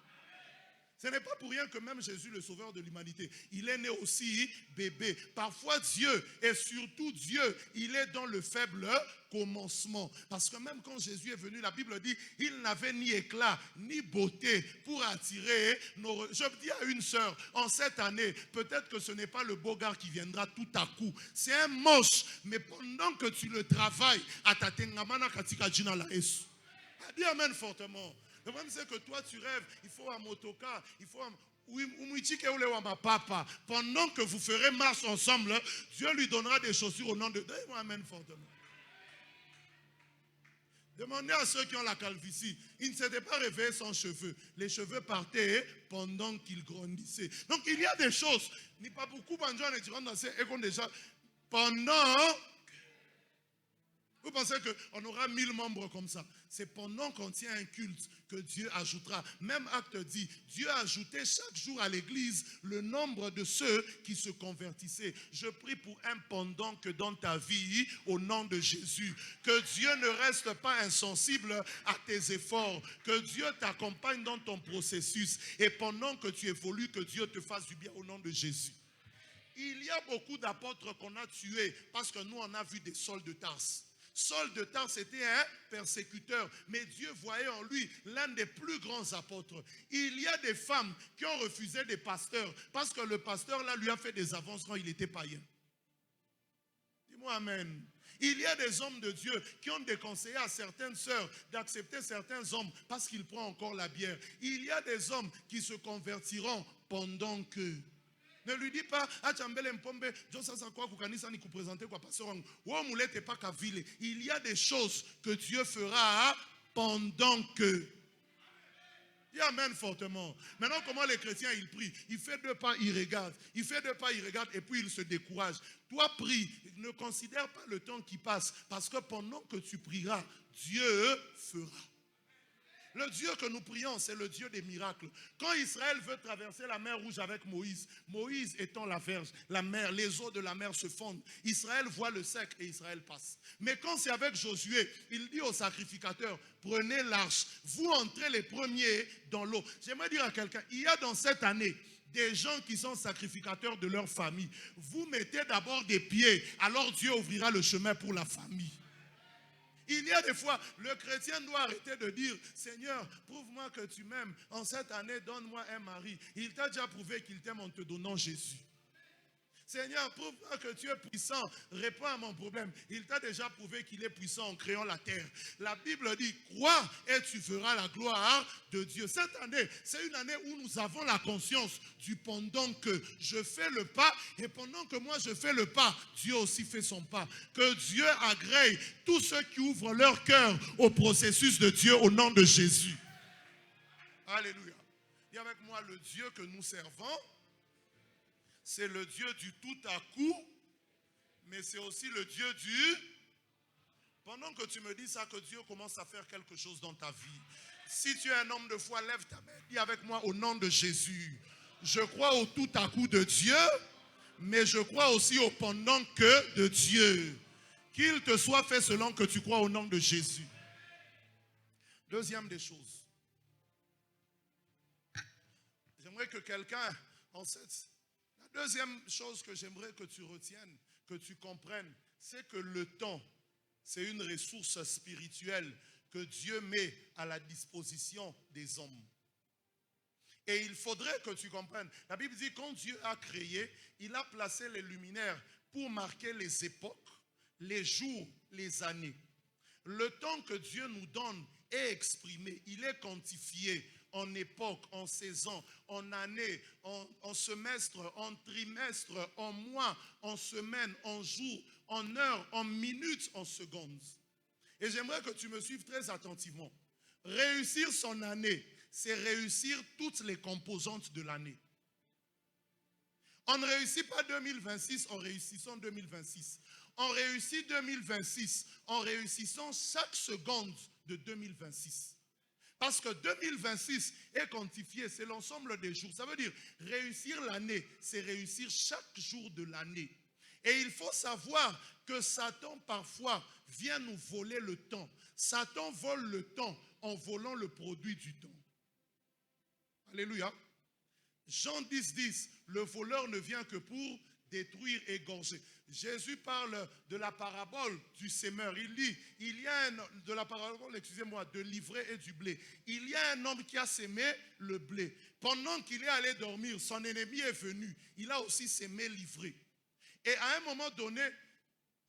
Ce n'est pas pour rien que même Jésus, le sauveur de l'humanité, il est né aussi bébé. Parfois Dieu, et surtout Dieu, il est dans le faible commencement. Parce que même quand Jésus est venu, la Bible dit, il n'avait ni éclat, ni beauté pour attirer nos... Je dis à une sœur, en cette année, peut-être que ce n'est pas le beau gars qui viendra tout à coup. C'est un moche, mais pendant que tu le travailles, dis amen fortement. Le problème c'est que toi tu rêves, il faut un motocar, il faut un... Pendant que vous ferez marche ensemble, Dieu lui donnera des chaussures au nom de... Dis-moi amen fortement. Demandez à ceux qui ont la calvitie. Ils ne s'étaient pas réveillés sans cheveux. Les cheveux partaient pendant qu'ils grandissaient. Donc il y a des choses. Ni pas beaucoup de gens ne diront dans ces écoles déjà. Pendant... Vous pensez qu'on aura 1000 membres comme ça? C'est pendant qu'on tient un culte que Dieu ajoutera. Même Acte dit, Dieu a ajouté chaque jour à l'église le nombre de ceux qui se convertissaient. Je prie pour un pendant que dans ta vie, au nom de Jésus. Que Dieu ne reste pas insensible à tes efforts. Que Dieu t'accompagne dans ton processus. Et pendant que tu évolues, que Dieu te fasse du bien au nom de Jésus. Il y a beaucoup d'apôtres qu'on a tués parce que nous, on a vu des Sauls de Tarse. Saul de Tarse était un persécuteur, mais Dieu voyait en lui l'un des plus grands apôtres. Il y a des femmes qui ont refusé des pasteurs parce que le pasteur là lui a fait des avances quand il était païen. Dis-moi amen. Il y a des hommes de Dieu qui ont déconseillé à certaines sœurs d'accepter certains hommes parce qu'ils prennent encore la bière. Il y a des hommes qui se convertiront pendant que... Ne lui dis pas, il y a des choses que Dieu fera pendant que. Dis amen fortement. Maintenant, comment les chrétiens ils prient? Il fait 2 pas, il regarde. Il fait 2 pas, il regarde et puis il se décourage. Toi, prie. Ne considère pas le temps qui passe parce que pendant que tu prieras, Dieu fera. Le Dieu que nous prions, c'est le Dieu des miracles. Quand Israël veut traverser la mer Rouge avec Moïse, Moïse étant la verge, la mer, les eaux de la mer se fondent. Israël voit le sec et Israël passe. Mais quand c'est avec Josué, il dit aux sacrificateurs, prenez l'arche, vous entrez les premiers dans l'eau. J'aimerais dire à quelqu'un, il y a dans cette année des gens qui sont sacrificateurs de leur famille. Vous mettez d'abord des pieds, alors Dieu ouvrira le chemin pour la famille. Il y a des fois, le chrétien doit arrêter de dire, Seigneur, prouve-moi que tu m'aimes. En cette année, donne-moi un mari. Il t'a déjà prouvé qu'il t'aime en te donnant Jésus. Seigneur, prouve-moi que tu es puissant, réponds à mon problème. Il t'a déjà prouvé qu'il est puissant en créant la terre. La Bible dit, crois et tu feras la gloire de Dieu. Cette année, c'est une année où nous avons la conscience du pendant que je fais le pas et pendant que moi je fais le pas, Dieu aussi fait son pas. Que Dieu agrée tous ceux qui ouvrent leur cœur au processus de Dieu au nom de Jésus. Alléluia. Dis avec moi, le Dieu que nous servons, c'est le Dieu du tout à coup, mais c'est aussi le Dieu du... Pendant que tu me dis ça, que Dieu commence à faire quelque chose dans ta vie. Si tu es un homme de foi, lève ta main, dis avec moi au nom de Jésus. Je crois au tout à coup de Dieu, mais je crois aussi au pendant que de Dieu. Qu'il te soit fait selon que tu crois au nom de Jésus. Deuxième des choses. J'aimerais que quelqu'un en cette... La deuxième chose que j'aimerais que tu retiennes, que tu comprennes, c'est que le temps, c'est une ressource spirituelle que Dieu met à la disposition des hommes. Et il faudrait que tu comprennes. La Bible dit, quand Dieu a créé, il a placé les luminaires pour marquer les époques, les jours, les années. Le temps que Dieu nous donne est exprimé, il est quantifié en époque, en saison, en année, en semestre, en trimestre, en mois, en semaine, en jour, en heure, en minutes, en secondes. Et j'aimerais que tu me suives très attentivement. Réussir son année, c'est réussir toutes les composantes de l'année. On ne réussit pas 2026 en réussissant 2026. On réussit 2026 en réussissant chaque seconde de 2026. Parce que 2026 est quantifié, c'est l'ensemble des jours. Ça veut dire réussir l'année, c'est réussir chaque jour de l'année. Et il faut savoir que Satan parfois vient nous voler le temps. Satan vole le temps en volant le produit du temps. Alléluia. Jean 10:10, le voleur ne vient que pour détruire et égorger. Jésus parle de la parabole du semeur. Il dit, il y a de la parabole, excusez-moi, de l'ivraie et du blé. Il y a un homme qui a sémé le blé. Pendant qu'il est allé dormir, son ennemi est venu. Il a aussi sémé l'ivraie. Et à un moment donné,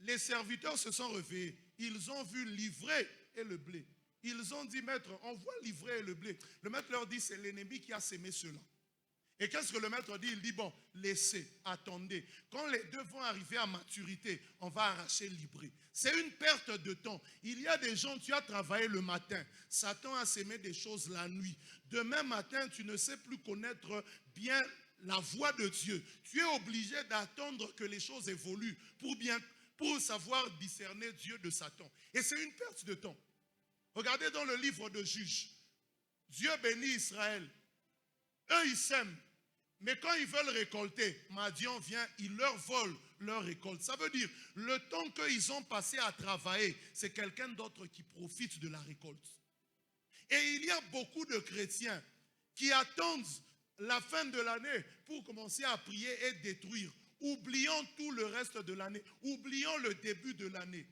les serviteurs se sont réveillés. Ils ont vu l'ivraie et le blé. Ils ont dit, maître, on voit l'ivraie et le blé. Le maître leur dit, c'est l'ennemi qui a sémé cela. Et qu'est-ce que le maître dit? Il dit, bon, laissez, attendez. Quand les deux vont arriver à maturité, on va arracher l'ivraie. C'est une perte de temps. Il y a des gens, tu as travaillé le matin. Satan a sémé des choses la nuit. Demain matin, tu ne sais plus connaître bien la voix de Dieu. Tu es obligé d'attendre que les choses évoluent pour savoir discerner Dieu de Satan. Et c'est une perte de temps. Regardez dans le livre de Juges. Dieu bénit Israël. Eux, ils sèment. Mais quand ils veulent récolter, Madian vient, il leur vole leur récolte. Ça veut dire, le temps qu'ils ont passé à travailler, c'est quelqu'un d'autre qui profite de la récolte. Et il y a beaucoup de chrétiens qui attendent la fin de l'année pour commencer à prier et détruire, oubliant tout le reste de l'année, oubliant le début de l'année.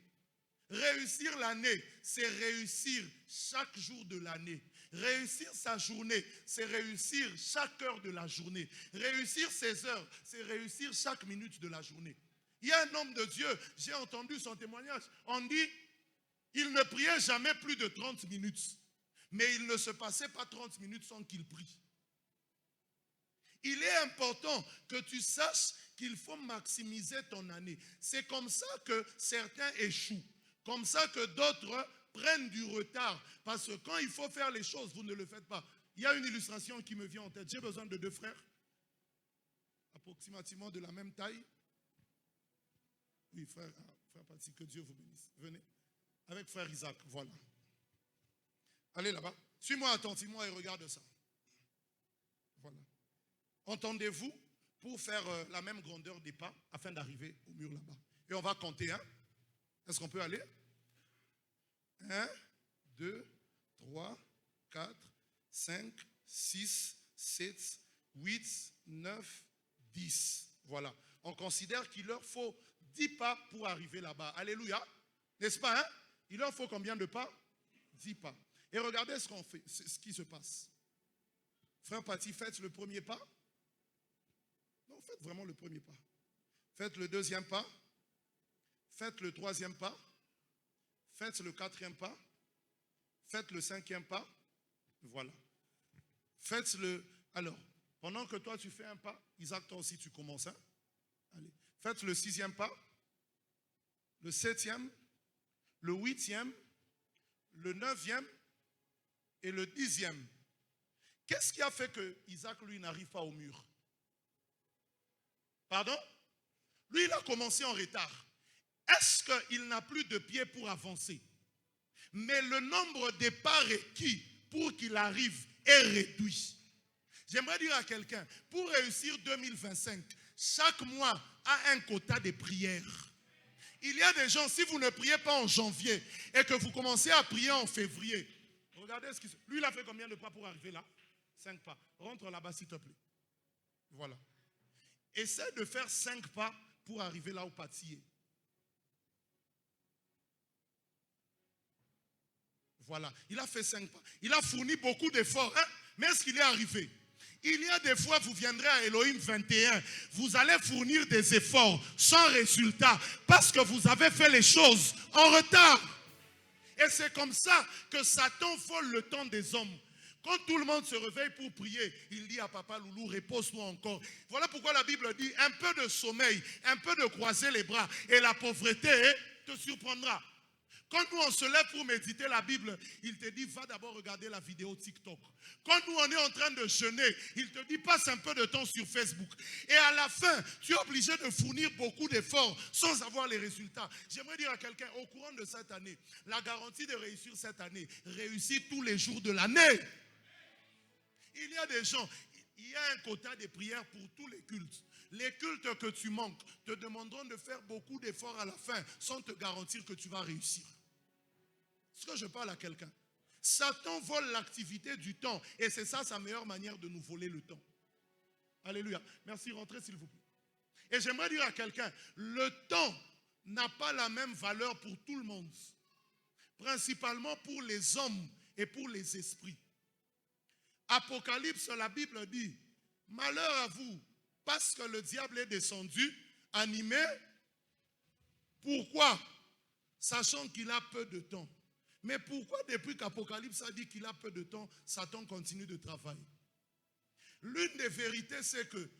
Réussir l'année, c'est réussir chaque jour de l'année. Réussir sa journée, c'est réussir chaque heure de la journée. Réussir ses heures, c'est réussir chaque minute de la journée. Il y a un homme de Dieu, j'ai entendu son témoignage. On dit, il ne priait jamais plus de 30 minutes. Mais il ne se passait pas 30 minutes sans qu'il prie. Il est important que tu saches qu'il faut maximiser ton année. C'est comme ça que certains échouent. Comme ça que d'autres prennent du retard. Parce que quand il faut faire les choses, vous ne le faites pas. Il y a une illustration qui me vient en tête. J'ai besoin de deux frères, approximativement de la même taille. Oui, frère Patrick, que Dieu vous bénisse. Venez. Avec frère Isaac, voilà. Allez là-bas. Suis-moi attentivement et regarde ça. Voilà. Entendez-vous pour faire la même grandeur des pas afin d'arriver au mur là-bas. Et on va compter, hein? Est-ce qu'on peut aller? 1, 2, 3, 4, 5, 6, 7, 8, 9, 10. Voilà. On considère qu'il leur faut 10 pas pour arriver là-bas. Alléluia. N'est-ce pas, hein? Il leur faut combien de pas? 10 pas. Et regardez ce qu'on fait, ce qui se passe. Frère Paty, faites le premier pas. Non, faites vraiment le premier pas. Faites le deuxième pas. Faites le troisième pas. Faites le quatrième pas. Faites le cinquième pas. Voilà. Faites le... Alors, pendant que toi tu fais un pas, Isaac, toi aussi tu commences. Hein? Allez. Faites le sixième pas. Le septième. Le huitième. Le neuvième. Et le 10e. Qu'est-ce qui a fait que Isaac, lui, n'arrive pas au mur? Pardon? Lui, il a commencé en retard. Est-ce qu'il n'a plus de pied pour avancer? Mais le nombre de pas requis pour qu'il arrive est réduit. J'aimerais dire à quelqu'un, pour réussir 2025, chaque mois a un quota de prières. Il y a des gens, si vous ne priez pas en janvier et que vous commencez à prier en février, regardez ce qu'il... Lui, il a fait combien de pas pour arriver là? 5 pas. Rentre là-bas, s'il te plaît. Voilà. Essaie de faire 5 pas pour arriver là où Paty est. Voilà. Il a fait 5 pas. Il a fourni beaucoup d'efforts. Hein? Mais est-ce qu'il est arrivé? Il y a des fois, vous viendrez à Elohim 21, vous allez fournir des efforts sans résultat parce que vous avez fait les choses en retard. Et c'est comme ça que Satan vole le temps des hommes. Quand tout le monde se réveille pour prier, il dit à Papa Loulou, repose-toi encore. Voilà pourquoi la Bible dit, un peu de sommeil, un peu de croiser les bras et la pauvreté te surprendra. Quand nous on se lève pour méditer la Bible, il te dit, va d'abord regarder la vidéo TikTok. Quand nous on est en train de jeûner, il te dit, passe un peu de temps sur Facebook. Et à la fin, tu es obligé de fournir beaucoup d'efforts sans avoir les résultats. J'aimerais dire à quelqu'un, au courant de cette année, la garantie de réussir cette année, réussir tous les jours de l'année. Il y a des gens, il y a un quota de prières pour tous les cultes. Les cultes que tu manques te demanderont de faire beaucoup d'efforts à la fin sans te garantir que tu vas réussir. Est-ce que je parle à quelqu'un? Satan vole l'activité du temps et c'est ça sa meilleure manière de nous voler le temps. Alléluia. Merci, rentrez s'il vous plaît. Et j'aimerais dire à quelqu'un, le temps n'a pas la même valeur pour tout le monde. Principalement pour les hommes et pour les esprits. Apocalypse, la Bible dit, malheur à vous, parce que le diable est descendu, animé. Pourquoi? Sachant qu'il a peu de temps. Mais pourquoi depuis qu'Apocalypse a dit qu'il a peu de temps, Satan continue de travailler? L'une des vérités, c'est que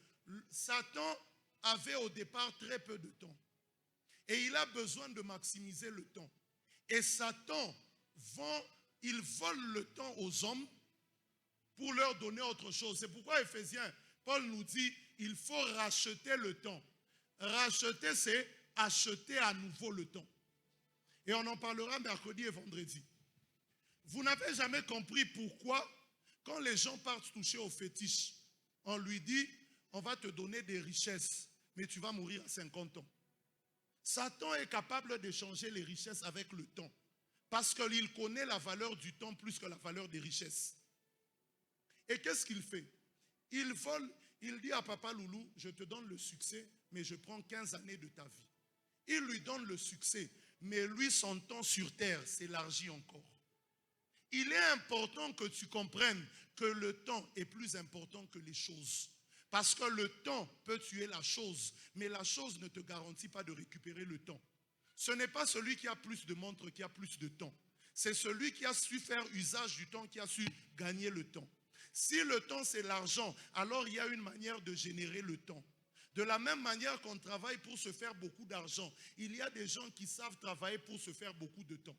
Satan avait au départ très peu de temps. Et il a besoin de maximiser le temps. Et Satan, il vole le temps aux hommes pour leur donner autre chose. C'est pourquoi Éphésiens, Paul nous dit, il faut racheter le temps. Racheter, c'est acheter à nouveau le temps. Et on en parlera mercredi et vendredi. Vous n'avez jamais compris pourquoi, quand les gens partent toucher au fétiche, on lui dit, on va te donner des richesses, mais tu vas mourir à 50 ans. Satan est capable d'échanger les richesses avec le temps, parce qu'il connaît la valeur du temps plus que la valeur des richesses. Et qu'est-ce qu'il fait? Il vole, il dit à Papa Loulou, je te donne le succès, mais je prends 15 années de ta vie. Il lui donne le succès, mais lui, son temps sur terre s'élargit encore. Il est important que tu comprennes que le temps est plus important que les choses. Parce que le temps peut tuer la chose, mais la chose ne te garantit pas de récupérer le temps. Ce n'est pas celui qui a plus de montres qui a plus de temps. C'est celui qui a su faire usage du temps qui a su gagner le temps. Si le temps c'est l'argent, alors il y a une manière de générer le temps. De la même manière qu'on travaille pour se faire beaucoup d'argent, il y a des gens qui savent travailler pour se faire beaucoup de temps.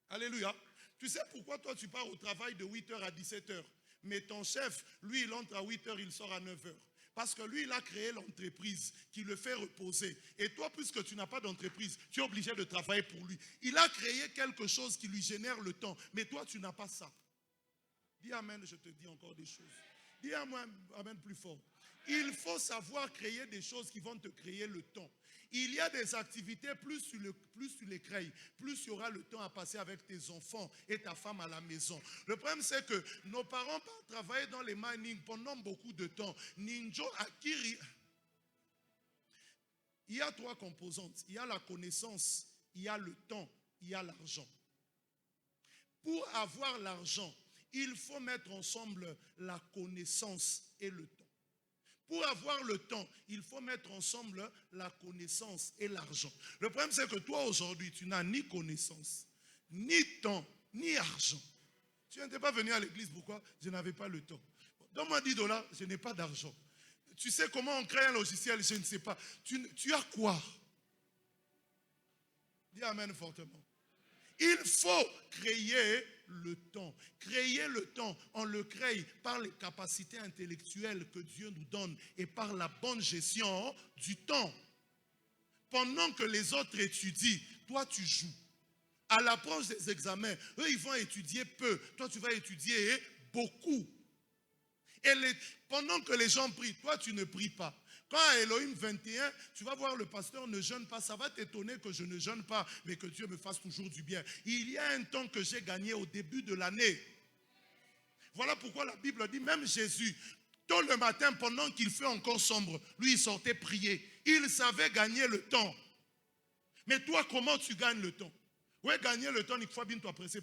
Alléluia. Tu sais pourquoi toi tu pars au travail de 8h à 17h, mais ton chef, lui, il entre à 8h, il sort à 9h. Parce que lui, il a créé l'entreprise qui le fait reposer. Et toi, puisque tu n'as pas d'entreprise, tu es obligé de travailler pour lui. Il a créé quelque chose qui lui génère le temps, mais toi, tu n'as pas ça. Dis amen, je te dis encore des choses. Dis à moi, amen plus fort. Il faut savoir créer des choses qui vont te créer le temps. Il y a des activités, plus tu les crées, plus il y aura le temps à passer avec tes enfants et ta femme à la maison. Le problème, c'est que nos parents partent travailler dans les mining pendant beaucoup de temps. Ninjo Akiri. Il y a 3 composantes. Il y a la connaissance, il y a le temps, il y a l'argent. Pour avoir l'argent, il faut mettre ensemble la connaissance et le temps. Pour avoir le temps, il faut mettre ensemble la connaissance et l'argent. Le problème, c'est que toi, aujourd'hui, tu n'as ni connaissance, ni temps, ni argent. Tu n'étais pas venu à l'église, pourquoi? Je n'avais pas le temps. Donne-moi $10, je n'ai pas d'argent. Tu sais comment on crée un logiciel? Je ne sais pas. Tu as quoi? Dis amen fortement. Il faut créer le temps. Créer le temps, on le crée par les capacités intellectuelles que Dieu nous donne et par la bonne gestion du temps. Pendant que les autres étudient, toi tu joues. À l'approche des examens, eux ils vont étudier peu, toi tu vas étudier beaucoup. Et pendant que les gens prient, toi tu ne pries pas. Quand à Elohim 21, tu vas voir le pasteur ne jeûne pas, ça va t'étonner que je ne jeûne pas, mais que Dieu me fasse toujours du bien. Il y a un temps que j'ai gagné au début de l'année. Voilà pourquoi la Bible dit, même Jésus, tôt le matin, pendant qu'il fait encore sombre, lui il sortait prier. Il savait gagner le temps. Mais toi, comment tu gagnes le temps? Oui, gagner le temps, il faut bien toi pressé.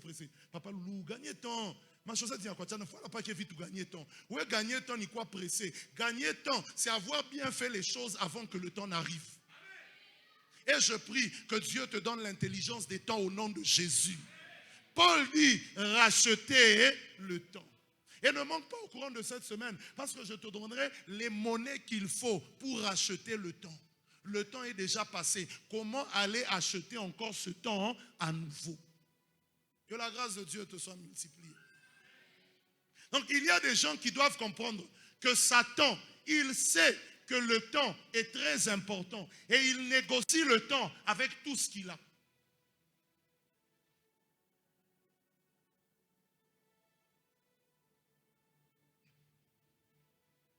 Papa Loulou, gagner le temps. Ma chose dit à quoi? Il ne faut pas qu'il vite gagner temps. Oui, gagner temps, il quoi pressé. Gagner temps, c'est avoir bien fait les choses avant que le temps n'arrive. Et je prie que Dieu te donne l'intelligence des temps au nom de Jésus. Paul dit, rachetez le temps. Et ne manque pas au courant de cette semaine, parce que je te donnerai les monnaies qu'il faut pour racheter le temps. Le temps est déjà passé. Comment aller acheter encore ce temps à nouveau? Que la grâce de Dieu te soit multipliée. Donc il y a des gens qui doivent comprendre que Satan, il sait que le temps est très important et il négocie le temps avec tout ce qu'il a.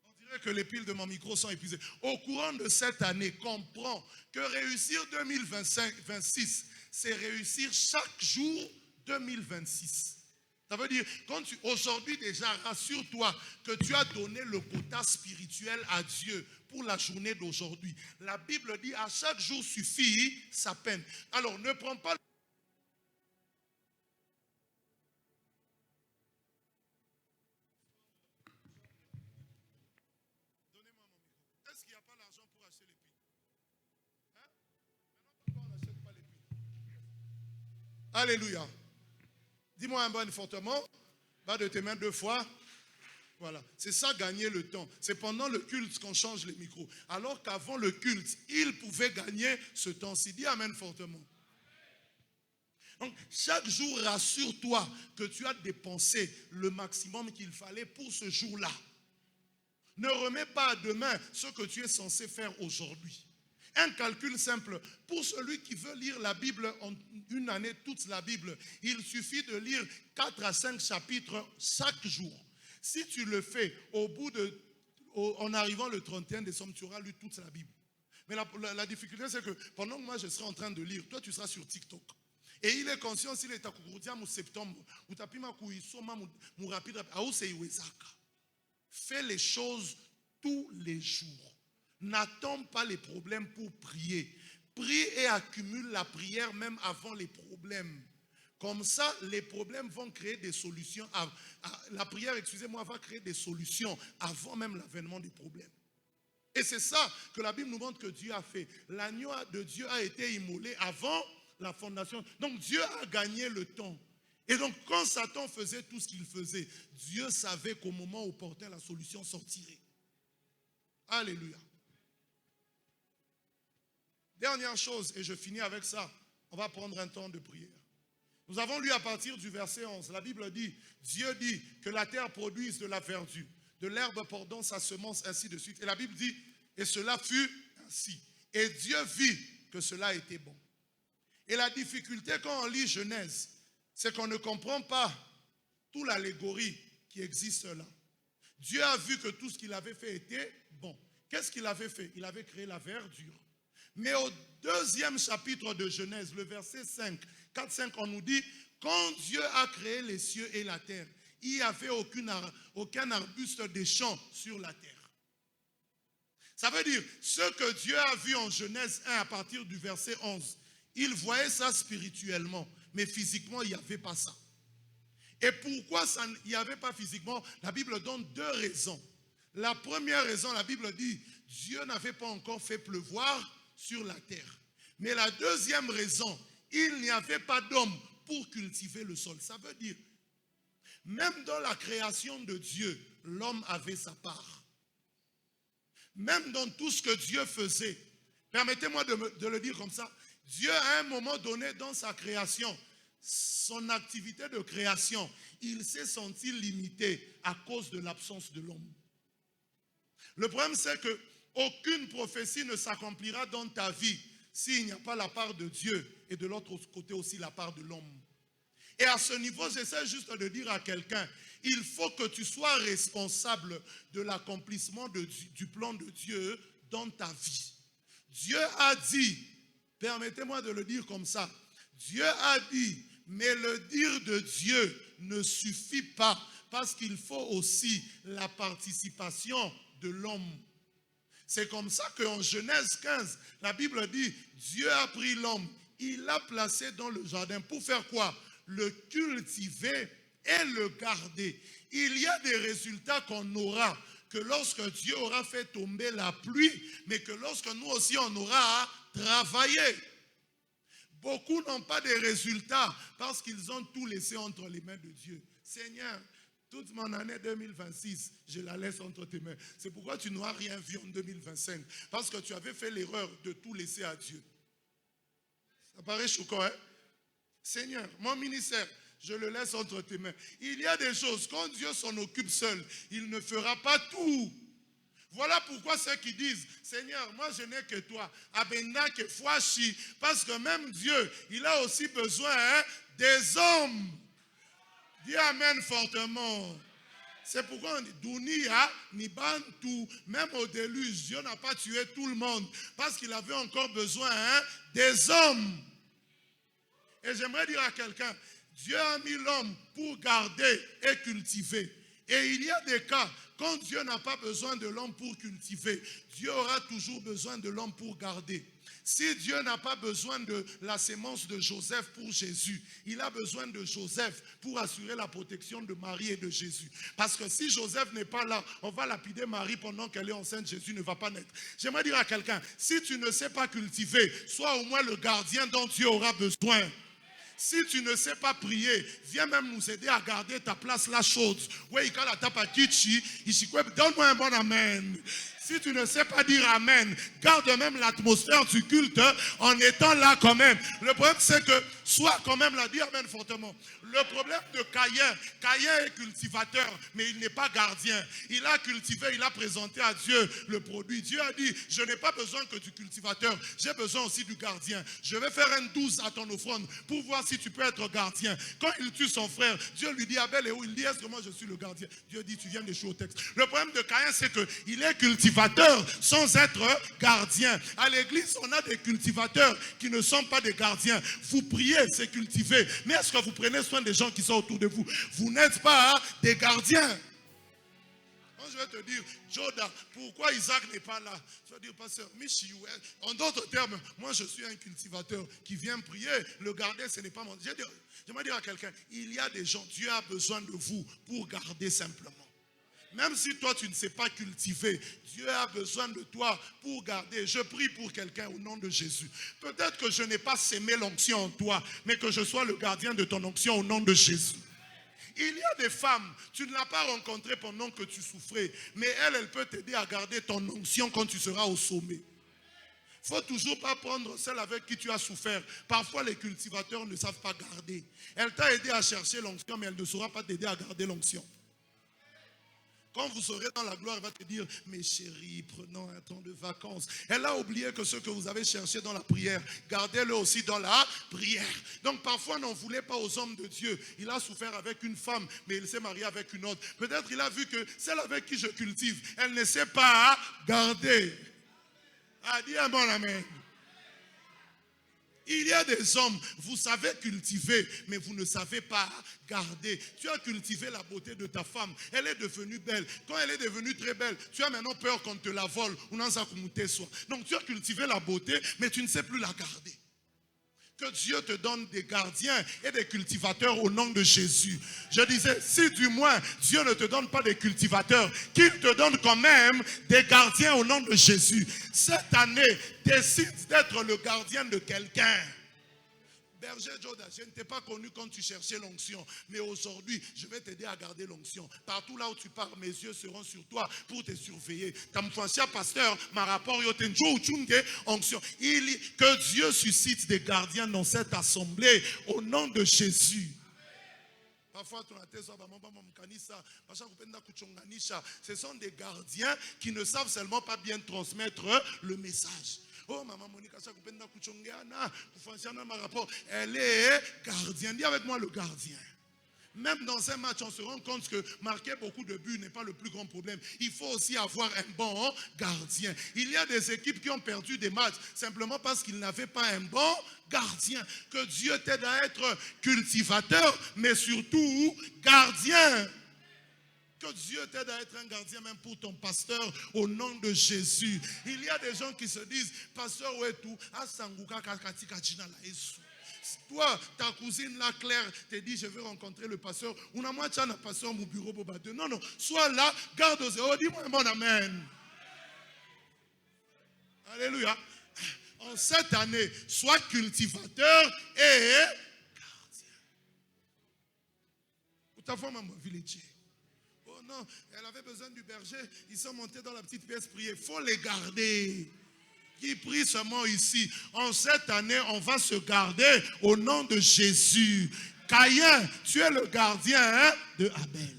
On dirait que les piles de mon micro sont épuisées. Au courant de cette année, comprends que réussir 2025-26, c'est réussir chaque jour 2026. Ça veut dire, aujourd'hui déjà, rassure-toi que tu as donné le quota spirituel à Dieu pour la journée d'aujourd'hui. La Bible dit, à chaque jour suffit sa peine. Alors, ne prends pas... Donnez-moi mon micro. Est-ce qu'il n'y a pas l'argent pour acheter les piles? Hein? Maintenant, on n'achète pas les piles. Alléluia. Dis-moi un bon fortement. Bas de tes mains 2 fois. Voilà. C'est ça, gagner le temps. C'est pendant le culte qu'on change les micros. Alors qu'avant le culte, il pouvait gagner ce temps-ci. Dis amen fortement. Donc, chaque jour, rassure-toi que tu as dépensé le maximum qu'il fallait pour ce jour-là. Ne remets pas à demain ce que tu es censé faire aujourd'hui. Un calcul simple. Pour celui qui veut lire la Bible en une année, toute la Bible, il suffit de lire 4 à 5 chapitres chaque jour. Si tu le fais en arrivant le 31 décembre, tu auras lu toute la Bible. Mais la difficulté, c'est que pendant que moi je serai en train de lire, toi tu seras sur TikTok. Et il est conscient s'il est à en septembre, ou tapima kuisoma mu rapide, fais les choses tous les jours. N'attends pas les problèmes pour prier. Prie et accumule la prière même avant les problèmes. Comme ça, les problèmes vont créer des solutions. La prière, excusez-moi, va créer des solutions avant même l'avènement des problèmes. Et c'est ça que la Bible nous montre que Dieu a fait. L'agneau de Dieu a été immolé avant la fondation. Donc Dieu a gagné le temps. Et donc quand Satan faisait tout ce qu'il faisait, Dieu savait qu'au moment opportun, la solution sortirait. Alléluia. Dernière chose, et je finis avec ça, on va prendre un temps de prière. Nous avons lu à partir du verset 11, la Bible dit, Dieu dit que la terre produise de la verdure, de l'herbe portant sa semence, ainsi de suite. Et la Bible dit, et cela fut ainsi. Et Dieu vit que cela était bon. Et la difficulté quand on lit Genèse, c'est qu'on ne comprend pas toute l'allégorie qui existe là. Dieu a vu que tout ce qu'il avait fait était bon. Qu'est-ce qu'il avait fait? Il avait créé la verdure. Mais au 2e chapitre de Genèse, le verset 5, 4-5, on nous dit, quand Dieu a créé les cieux et la terre, il n'y avait aucun arbuste des champs sur la terre. Ça veut dire, ce que Dieu a vu en Genèse 1 à partir du verset 11, il voyait ça spirituellement, mais physiquement, il n'y avait pas ça. Et pourquoi il n'y avait pas physiquement? La Bible donne 2 raisons. La première raison, la Bible dit, Dieu n'avait pas encore fait pleuvoir sur la terre. Mais la deuxième raison, il n'y avait pas d'homme pour cultiver le sol. Ça veut dire, même dans la création de Dieu, l'homme avait sa part. Même dans tout ce que Dieu faisait, permettez-moi de le dire comme ça, Dieu à un moment donné dans sa création, son activité de création, il s'est senti limité à cause de l'absence de l'homme. Le problème c'est que aucune prophétie ne s'accomplira dans ta vie s'il n'y a pas la part de Dieu et de l'autre côté aussi la part de l'homme. Et à ce niveau, j'essaie juste de dire à quelqu'un, il faut que tu sois responsable de l'accomplissement du plan de Dieu dans ta vie. Dieu a dit, permettez-moi de le dire comme ça, Dieu a dit, mais le dire de Dieu ne suffit pas parce qu'il faut aussi la participation de l'homme. C'est comme ça qu'en Genèse 15, la Bible dit, Dieu a pris l'homme, il l'a placé dans le jardin pour faire quoi? Le cultiver et le garder. Il y a des résultats qu'on aura que lorsque Dieu aura fait tomber la pluie, mais que lorsque nous aussi on aura à travailler. Beaucoup n'ont pas de résultats parce qu'ils ont tout laissé entre les mains de Dieu. Seigneur, toute mon année 2026, je la laisse entre tes mains. C'est pourquoi tu n'auras rien vu en 2025. Parce que tu avais fait l'erreur de tout laisser à Dieu. Ça paraît choquant, hein? Seigneur, mon ministère, je le laisse entre tes mains. Il y a des choses, quand Dieu s'en occupe seul, il ne fera pas tout. Voilà pourquoi ceux qui disent, Seigneur, moi je n'ai que toi, Abena que Fouachi, parce que même Dieu, il a aussi besoin des hommes. Dis Amen fortement. C'est pourquoi on dit, Dunia, Nibantu, même au déluge, Dieu n'a pas tué tout le monde, parce qu'il avait encore besoin des hommes. Et j'aimerais dire à quelqu'un, Dieu a mis l'homme pour garder et cultiver. Et il y a des cas, quand Dieu n'a pas besoin de l'homme pour cultiver, Dieu aura toujours besoin de l'homme pour garder. Si Dieu n'a pas besoin de la sémence de Joseph pour Jésus, il a besoin de Joseph pour assurer la protection de Marie et de Jésus. Parce que si Joseph n'est pas là, on va lapider Marie pendant qu'elle est enceinte, Jésus ne va pas naître. J'aimerais dire à quelqu'un, si tu ne sais pas cultiver, sois au moins le gardien dont Dieu aura besoin. Si tu ne sais pas prier, viens même nous aider à garder ta place là chaude. Donne-moi un bon amen. Si tu ne sais pas dire amen, garde même l'atmosphère du culte en étant là quand même. Le problème c'est que, sois quand même là, dis amen fortement. Le problème de Caïn est cultivateur, mais il n'est pas gardien. Il a cultivé, il a présenté à Dieu le produit. Dieu a dit, je n'ai pas besoin que du cultivateur, j'ai besoin aussi du gardien. Je vais faire un 12 à ton offrande pour voir si tu peux être gardien. Quand il tue son frère, Dieu lui dit, Abel est où? Il dit, est-ce que moi je suis le gardien? Dieu dit, tu viens d'échouer au texte. Le problème de Caïn, c'est qu'il est cultivateur sans être gardien. À l'église, on a des cultivateurs qui ne sont pas des gardiens. Vous priez, c'est cultiver. Mais est-ce que vous prenez soin des gens qui sont autour de vous? Vous n'êtes pas des gardiens. Quand je vais te dire, Joda, pourquoi Isaac n'est pas là? Tu vas dire, pasteur, Michiou. En d'autres termes, moi je suis un cultivateur qui vient prier. Le garder, ce n'est pas mon... J'aimerais dire à quelqu'un, il y a des gens, Dieu a besoin de vous pour garder simplement. Même si toi tu ne sais pas cultiver, Dieu a besoin de toi pour garder. Je prie pour quelqu'un au nom de Jésus. Peut-être que je n'ai pas sémé l'onction en toi, mais que je sois le gardien de ton onction au nom de Jésus. Il y a des femmes, tu ne l'as pas rencontrée pendant que tu souffrais, mais elle peut t'aider à garder ton onction quand tu seras au sommet. Il ne faut toujours pas prendre celle avec qui tu as souffert. Parfois les cultivateurs ne savent pas garder. Elle t'a aidé à chercher l'onction, mais elle ne saura pas t'aider à garder l'onction. Quand vous serez dans la gloire, elle va te dire, mes chéris, prenons un temps de vacances. Elle a oublié que ce que vous avez cherché dans la prière, gardez-le aussi dans la prière. Donc parfois, n'en voulez pas aux hommes de Dieu. Il a souffert avec une femme, mais il s'est marié avec une autre. Peut-être il a vu que celle avec qui je cultive, elle ne sait pas garder. Ah, dis un bon amen. Il y a des hommes, vous savez cultiver, mais vous ne savez pas garder. Tu as cultivé la beauté de ta femme. Elle est devenue belle. Quand elle est devenue très belle, tu as maintenant peur qu'on te la vole. Donc tu as cultivé la beauté, mais tu ne sais plus la garder. Que Dieu te donne des gardiens et des cultivateurs au nom de Jésus. Je disais, si du moins Dieu ne te donne pas des cultivateurs, qu'il te donne quand même des gardiens au nom de Jésus. Cette année, décide d'être le gardien de quelqu'un. Berger Joda, je ne t'ai pas connu quand tu cherchais l'onction, mais aujourd'hui, je vais t'aider à garder l'onction. Partout là où tu pars, mes yeux seront sur toi pour te surveiller. Pasteur, ma rapport onction. Que Dieu suscite des gardiens dans cette assemblée au nom de Jésus. Parfois, ce sont des gardiens qui ne savent seulement pas bien transmettre le message. Oh, maman Monica, elle est gardienne. Dis avec moi le gardien. Même dans un match, on se rend compte que marquer beaucoup de buts n'est pas le plus grand problème. Il faut aussi avoir un bon gardien. Il y a des équipes qui ont perdu des matchs simplement parce qu'ils n'avaient pas un bon gardien. Que Dieu t'aide à être cultivateur, mais surtout gardien. Que Dieu t'aide à être un gardien même pour ton pasteur au nom de Jésus. Il y a des gens qui se disent, pasteur, où est tout? Toi, ta cousine là, Claire, te dit, je veux rencontrer le pasteur. On a moi, tu as un pasteur au bureau. Non, non, sois là, garde aux yeux. Dis-moi un bon amen. Alléluia. En cette année, sois cultivateur et gardien. Pour ta femme, ma village. Oh non, elle avait besoin du berger. Ils sont montés dans la petite pièce prier. Il faut les garder. Qui prie seulement ici. En cette année, on va se garder au nom de Jésus. Caïn, tu es le gardien de Abel.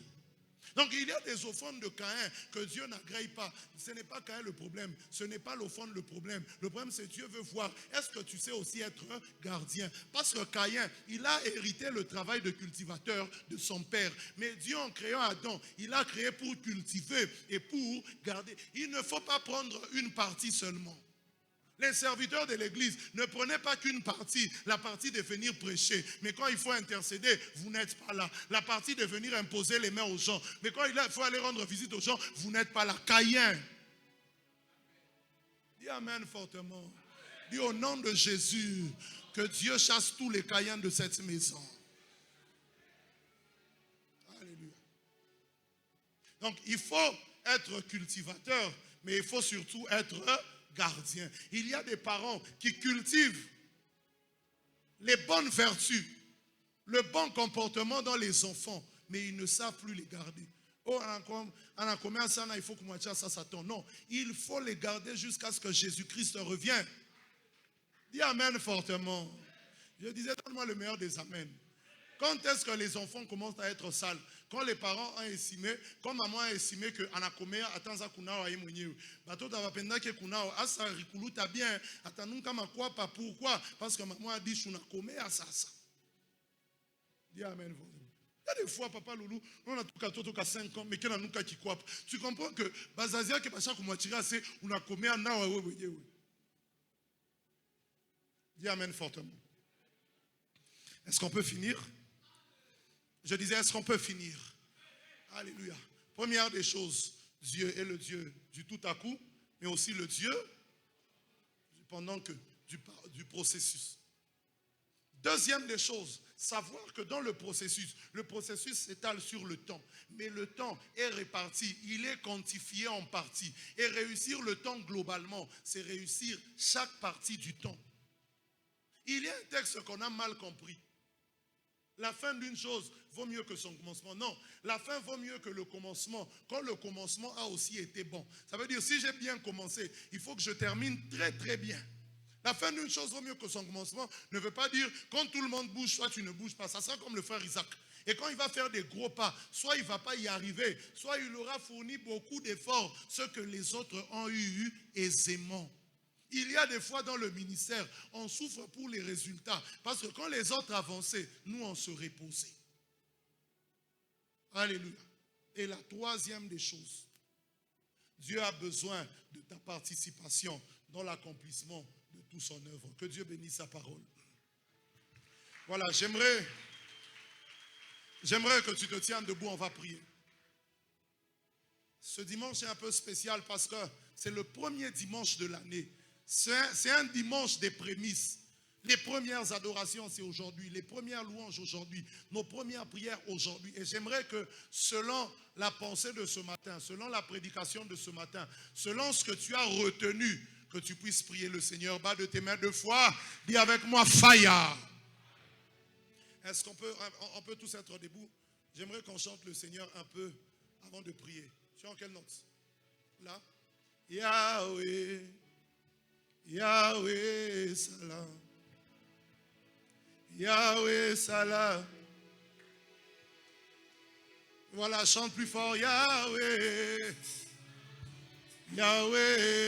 Donc il y a des offrandes de Caïn que Dieu n'agrée pas. Ce n'est pas Caïn le problème. Ce n'est pas l'offrande le problème. Le problème c'est que Dieu veut voir. Est-ce que tu sais aussi être gardien? Parce que Caïn, il a hérité le travail de cultivateur de son père. Mais Dieu en créant Adam, il a créé pour cultiver et pour garder. Il ne faut pas prendre une partie seulement. Les serviteurs de l'église, ne prenez pas qu'une partie, la partie de venir prêcher. Mais quand il faut intercéder, vous n'êtes pas là. La partie de venir imposer les mains aux gens. Mais quand il faut aller rendre visite aux gens, vous n'êtes pas là. Caïn. Dis amen fortement. Dis au nom de Jésus, que Dieu chasse tous les Caïns de cette maison. Alléluia. Donc il faut être cultivateur, mais il faut surtout être gardien. Il y a des parents qui cultivent les bonnes vertus, le bon comportement dans les enfants, mais ils ne savent plus les garder. Oh, il faut que ça s'attend. Non, il faut les garder jusqu'à ce que Jésus-Christ revienne. Dis amen fortement. Je disais, donne-moi le meilleur des amens. Quand est-ce que les enfants commencent à être sales? Quand les parents ont estimé, quand maman a estimé que anakomea atanza kunao aye mwenyewe. Bato tavapenda ke kunao asa rikuluta bien atanunka makwapa. Pourquoi? Parce que maman a dit shunakomea sasa. Dis amen. Il y a des fois, papa Loulou, on a tout qu'à 5 ans, mais qu'il y a nous qui quoi. Tu comprends que Bazazia qui passe à Koumatira, c'est unakomea na wewe. Dis amen fortement. Est-ce qu'on peut finir? Je disais, est-ce qu'on peut finir? Alléluia. Première des choses, Dieu est le Dieu du tout à coup, mais aussi le Dieu pendant que du processus. Deuxième des choses, savoir que dans le processus s'étale sur le temps, mais le temps est réparti, il est quantifié en parties. Et réussir le temps globalement, c'est réussir chaque partie du temps. Il y a un texte qu'on a mal compris. La fin d'une chose vaut mieux que son commencement. Non, la fin vaut mieux que le commencement, quand le commencement a aussi été bon. Ça veut dire, si j'ai bien commencé, il faut que je termine très très bien. La fin d'une chose vaut mieux que son commencement ne veut pas dire, quand tout le monde bouge, toi tu ne bouges pas. Ça sera comme le frère Isaac. Et quand il va faire des gros pas, soit il ne va pas y arriver, soit il aura fourni beaucoup d'efforts, ce que les autres ont eu aisément. Il y a des fois dans le ministère, on souffre pour les résultats. Parce que quand les autres avançaient, nous on se reposait. Alléluia. Et la troisième des choses, Dieu a besoin de ta participation dans l'accomplissement de toute son œuvre. Que Dieu bénisse sa parole. Voilà, j'aimerais que tu te tiennes debout, on va prier. Ce dimanche est un peu spécial parce que c'est le premier dimanche de l'année. C'est un dimanche des prémices. Les premières adorations, c'est aujourd'hui. Les premières louanges aujourd'hui. Nos premières prières aujourd'hui. Et j'aimerais que selon la pensée de ce matin, selon la prédication de ce matin, selon ce que tu as retenu, que tu puisses prier le Seigneur. Bas de tes mains 2 fois. Dis avec moi, Faya. Est-ce qu'on peut tous être debout? J'aimerais qu'on chante le Seigneur un peu avant de prier. Tu es en quelle note? Là. Yahweh. Yahweh Salam. Yahweh Salam. Voilà, chante plus fort. Yahweh. Yahweh.